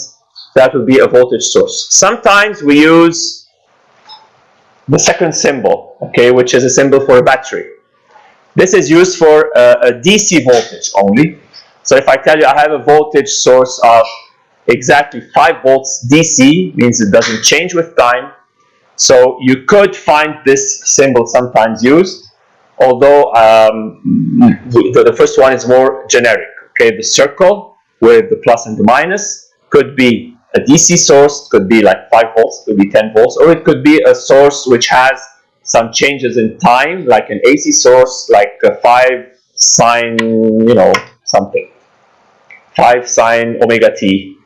that will be a voltage source. Sometimes we use the second symbol, okay, which is a symbol for a battery. This is used for a DC voltage only. So if I tell you I have a voltage source of exactly 5 volts DC, means it doesn't change with time. So you could find this symbol sometimes used, although the first one is more generic. Okay, the circle with the plus and the minus could be a DC source, could be like 5 volts, could be 10 volts, or it could be a source which has some changes in time, like an AC source, like a 5 sine, you know, something. 5 sine omega t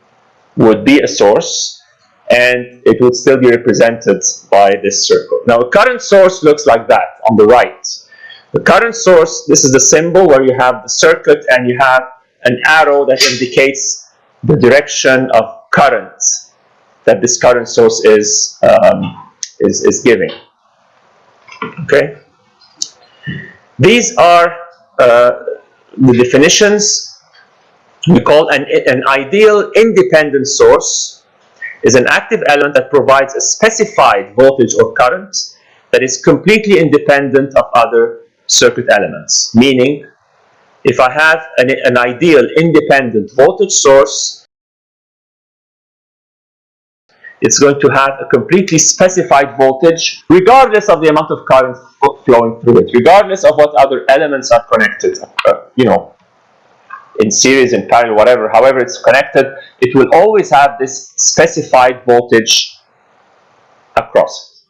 would be a source, and it would still be represented by this circle. Now, a current source looks like that on the right. The current source, this is the symbol where you have the circuit and you have an arrow that indicates the direction of current that this current source is giving. Okay. These are the definitions. We call an ideal independent source is an active element that provides a specified voltage or current that is completely independent of other circuit elements. Meaning, if I have an ideal independent voltage source, it's going to have a completely specified voltage regardless of the amount of current flowing through it, regardless of what other elements are connected, in series, in parallel, whatever, however it's connected, it will always have this specified voltage across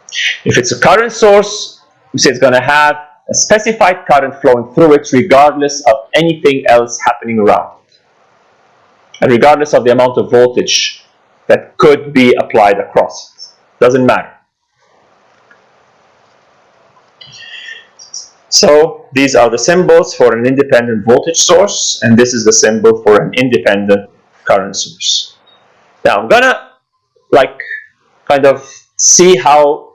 it. If it's a current source, we say it's going to have a specified current flowing through it regardless of anything else happening around it, and regardless of the amount of voltage that could be applied across it. Doesn't matter. So these are the symbols for an independent voltage source, and this is the symbol for an independent current source. Now I'm gonna kind of see how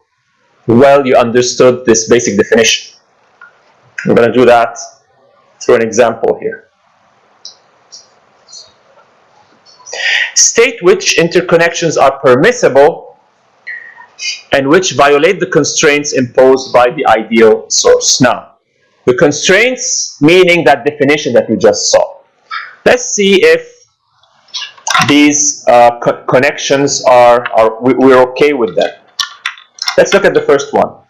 well you understood this basic definition. I'm gonna do that through an example here. State which interconnections are permissible and which violate the constraints imposed by the ideal source. Now, the constraints meaning that definition that we just saw. Let's see if these connections we're okay with them. Let's look at the first one.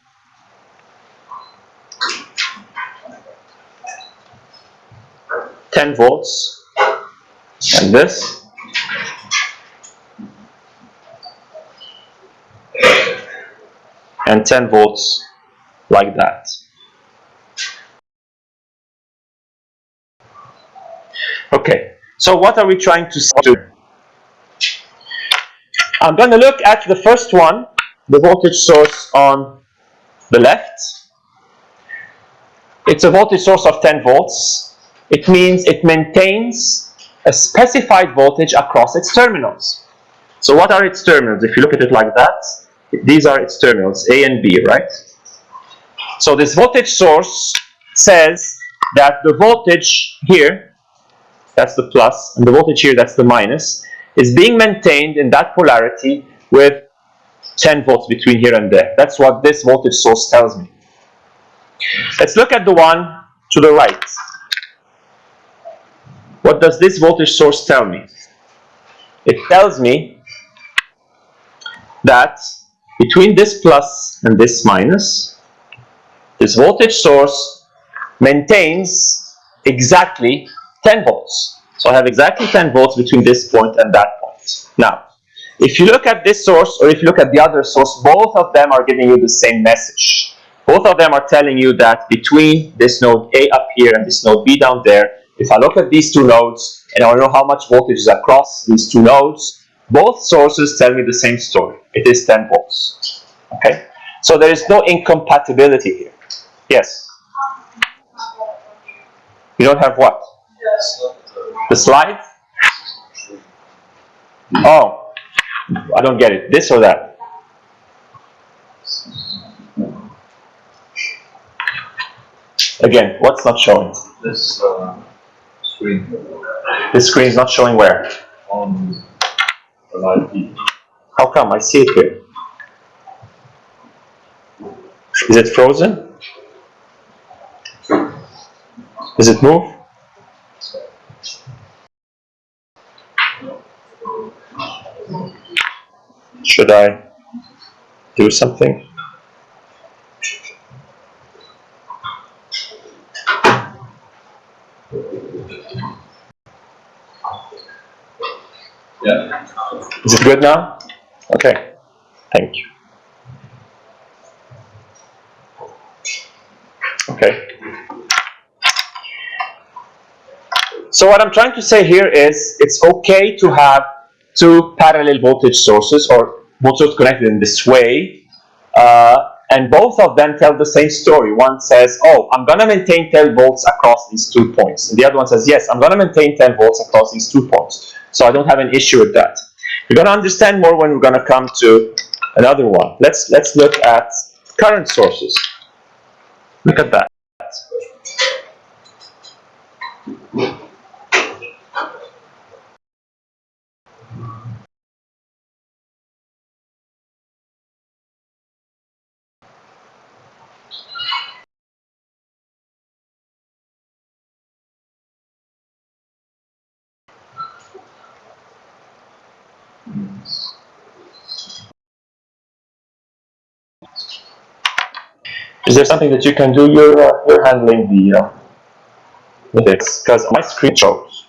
$10 volts and this. And 10 volts like that. Okay, so what are we trying to do? I'm going to look at the first one, the voltage source on the left. It's a voltage source of 10 volts. It means it maintains a specified voltage across its terminals. So what are its terminals? If you look at it like that, these are its terminals, A and B, right? So this voltage source says that the voltage here, that's the plus, and the voltage here, that's the minus, is being maintained in that polarity with 10 volts between here and there. That's what this voltage source tells me. Let's look at the one to the right. What does this voltage source tell me? It tells me that between this plus and this minus, this voltage source maintains exactly 10 volts. So I have exactly 10 volts between this point and that point. Now, if you look at this source or if you look at the other source, both of them are giving you the same message. Both of them are telling you that between this node A up here and this node B down there, if I look at these two nodes and I want to know how much voltage is across these two nodes, both sources tell me the same story. It is 10 volts. Okay? So there is no incompatibility here. Yes? You don't have what? The slide? Oh, I don't get it. This or that? Again, what's not showing? This screen This screen is not showing where? on the live feed. How come? I see it here. Is it frozen? Does it move? Should I do something? Yeah. Is it good now? Okay. Thank you. Okay. So what I'm trying to say here is it's okay to have two parallel voltage sources or voltage connected in this way, and both of them tell the same story. One says, oh, I'm going to maintain 10 volts across these 2 points. And the other one says, yes, I'm going to maintain 10 volts across these 2 points. So I don't have an issue with that. We're going to understand more when we're going to come to another one. Let's look at current sources. Look at that. Is there something that you can do? You're handling the this, because my screen shows.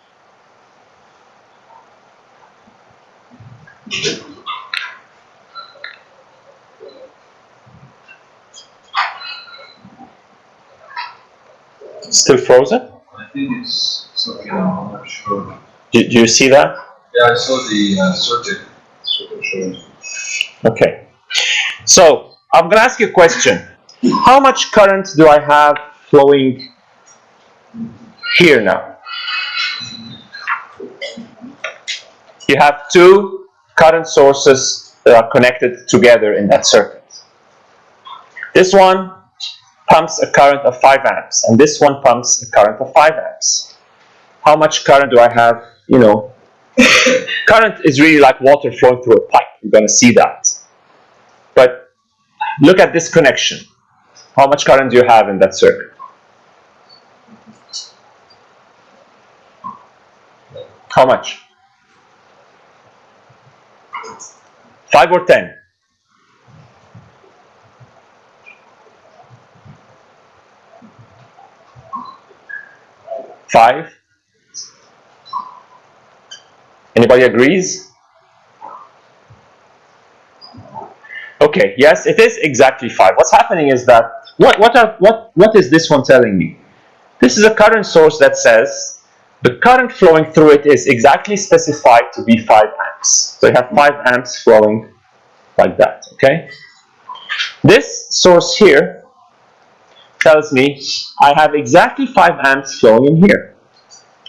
Still frozen? I think it's something, I'm not sure. Do you see that? Yeah, I saw the circuit showing. Okay. So I'm going to ask you a question. How much current do I have flowing here now? You have 2 current sources that are connected together in that circuit. This one pumps a current of 5 amps, and this one pumps a current of 5 amps. How much current do I have? You know, current is really like water flowing through a pipe. You're going to see that. But look at this connection. How much current do you have in that circuit? How much? 5 or 10? 5? Anybody agrees? Okay, yes, it is exactly 5. What's happening is that, what is this one telling me? This is a current source that says the current flowing through it is exactly specified to be 5 amps. So you have 5 amps flowing like that, okay? This source here tells me I have exactly 5 amps flowing in here,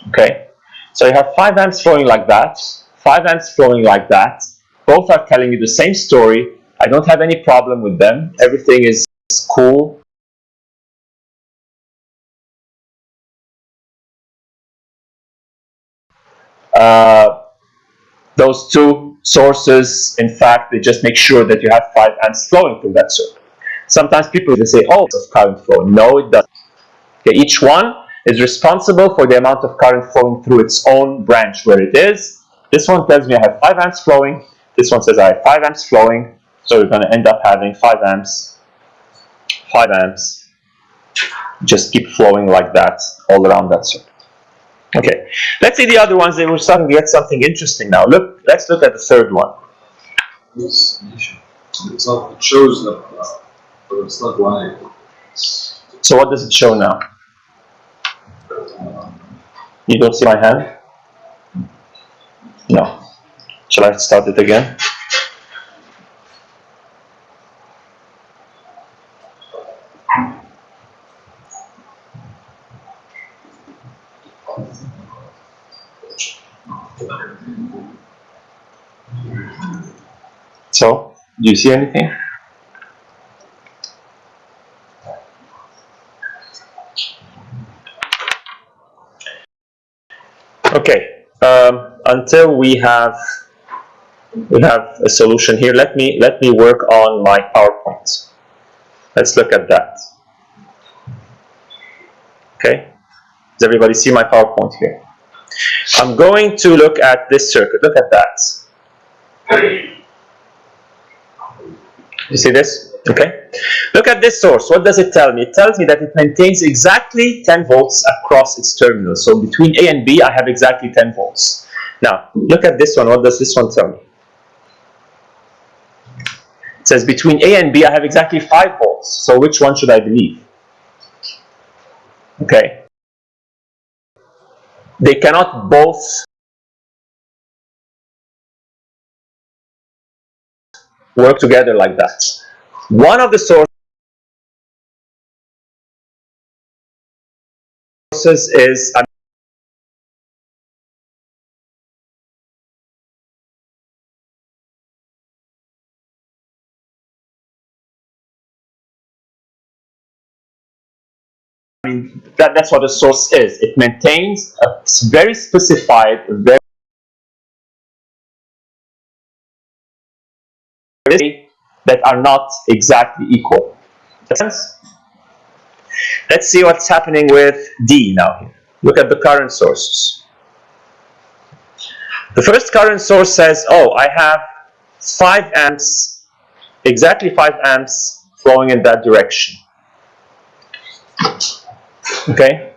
okay? So you have 5 amps flowing like that, 5 amps flowing like that. Both are telling you the same story. I don't have any problem with them. Everything is cool. Those 2 sources, in fact, they just make sure that you have 5 amps flowing through that circuit. Sometimes people they say, oh, it's current flow. No, it doesn't. Okay, each one is responsible for the amount of current flowing through its own branch where it is. This one tells me I have 5 amps flowing. This one says I have 5 amps flowing. So we're going to end up having 5 amps, 5 amps. Just keep flowing like that all around that circuit. Okay, let's see the other ones. They were starting to get something interesting now. Look, let's look at the third one. It's not, it shows that, but it's not live. So what does it show now? You don't see my hand? No. Shall I start it again? So, do you see anything? Okay. Until we have a solution here, let me work on my PowerPoint. Let's look at that. Okay. Does everybody see my PowerPoint here? I'm going to look at this circuit. Look at that. You see this? Okay. Look at this source. What does it tell me? It tells me that it maintains exactly 10 volts across its terminals. So between A and B, I have exactly 10 volts. Now, look at this one. What does this one tell me? It says between A and B, I have exactly 5 volts. So which one should I believe? Okay. They cannot both work together like that. One of the sources is, I mean, that's what a source is. It maintains a very specified, very that are not exactly equal. Makes sense? Let's see what's happening with D now here. Look at the current sources. The first current source says, oh, I have 5 amps, exactly 5 amps flowing in that direction. Okay?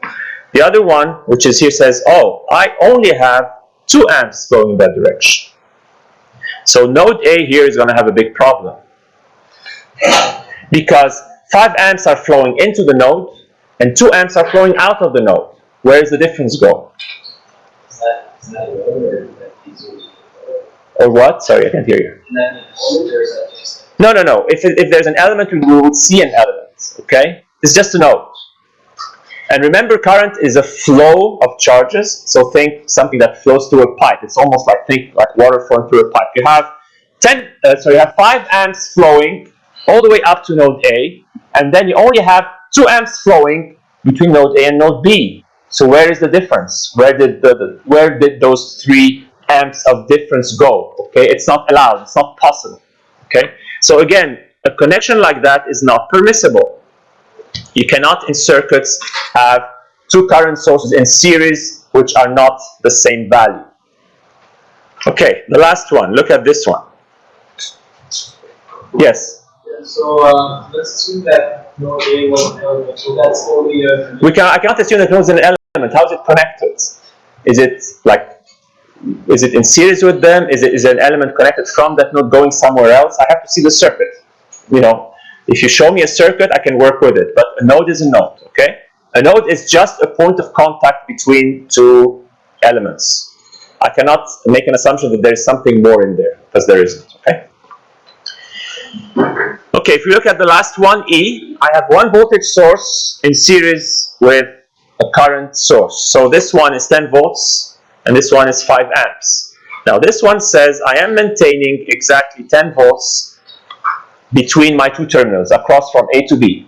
The other one, which is here, says, oh, I only have 2 amps flowing in that direction. So node A here is going to have a big problem. Because 5 amps are flowing into the node, and 2 amps are flowing out of the node. Where does the difference go? Or what? Sorry, I can't hear you. No. If there's an element, we will see an element. Okay? It's just a node. And remember, current is a flow of charges. So think something that flows through a pipe. It's almost like, think like water flowing through a pipe. You have you have 5 amps flowing all the way up to node A, and then you only have 2 amps flowing between node A and node B. So where is the difference? Where did those 3 amps of difference go? Okay, it's not allowed. It's not possible. Okay, so again, a connection like that is not permissible. You cannot in circuits have 2 current sources in series which are not the same value. Okay, the last one. Look at this one. Yes. So let's assume that node A was an element. So that's only a. I cannot assume that node is an element. How is it connected? Is it in series with them? Is an element connected from that node going somewhere else? I have to see the circuit. You know, if you show me a circuit, I can work with it. But a node is a node. Okay, a node is just a point of contact between 2 elements. I cannot make an assumption that there is something more in there, because there isn't. Okay. Okay, if you look at the last one, E, I have one voltage source in series with a current source. So this one is 10 volts, and this one is 5 amps. Now this one says I am maintaining exactly 10 volts between my 2 terminals, across from A to B.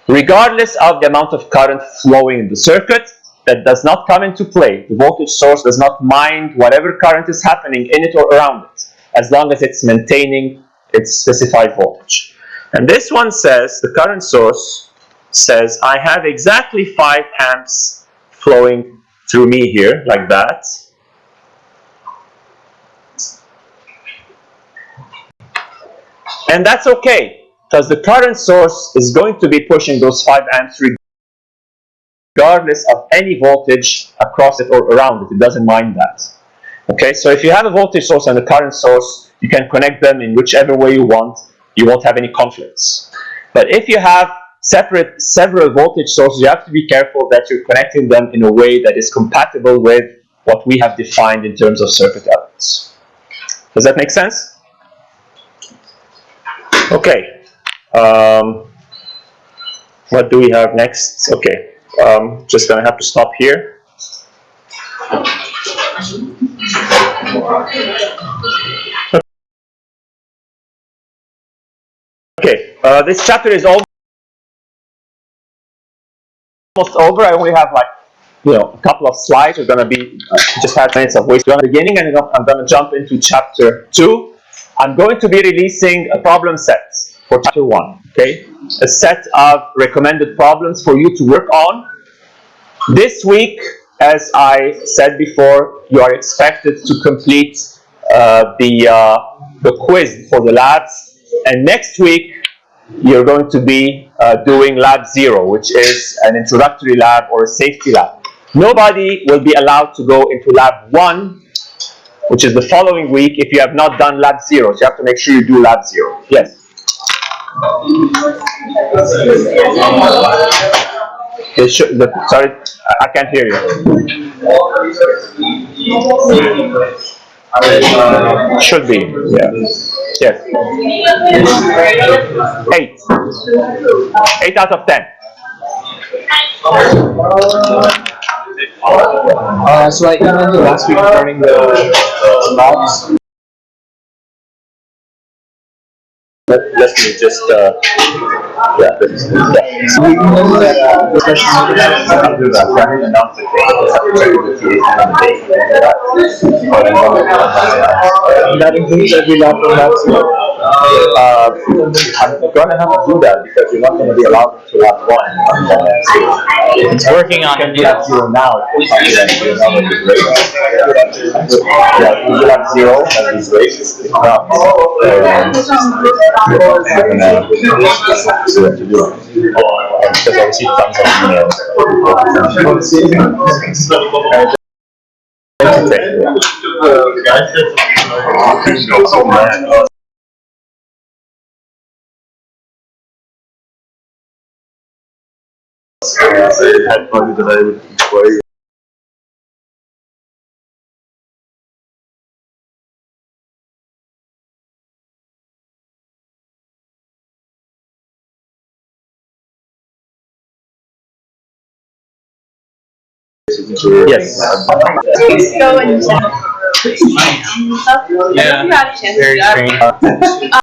Regardless of the amount of current flowing in the circuit, that does not come into play. The voltage source does not mind whatever current is happening in it or around it, as long as it's maintaining its specified voltage. And this one says, the current source says, I have exactly 5 amps flowing through me here, like that. And that's okay, because the current source is going to be pushing those 5 amps regardless of any voltage across it or around it. It doesn't mind that. Okay, so if you have a voltage source and a current source, you can connect them in whichever way you want. You won't have any conflicts. But if you have several voltage sources, you have to be careful that you're connecting them in a way that is compatible with what we have defined in terms of circuit elements. Does that make sense? Okay. What do we have next? Okay. Just gonna have to stop here. Okay, this chapter is almost over. I only have a couple of slides. We're gonna be just 5 minutes of waste at the beginning, and I'm gonna jump into chapter 2. I'm going to be releasing a problem set for chapter 1. Okay, a set of recommended problems for you to work on. This week, as I said before, you are expected to complete the quiz for the labs, and next week you're going to be doing lab 0, which is an introductory lab or a safety lab. Nobody will be allowed to go into lab 1, which is the following week, if you have not done lab 0. So you have to make sure you do lab 0. Yes? Sorry, I can't hear you. Should be, yeah. Yes. 8. 8 out of 10. So I commented last week regarding the logs. Let me just, yeah, this is, yeah. So we know that the question I'll do that. So I didn't announce it. that includes every lap from that. So I'm gonna have to do that because you're not gonna be allowed to lap one. It's working on it. You have zero now. It's not that zero now would be great. Yeah, you will have zero, that is great. If not, I'm gonna do what to do. Because I received tons of emails. I had fun that I would play. Yes. Go and. Yeah. You had a chance. Very strange.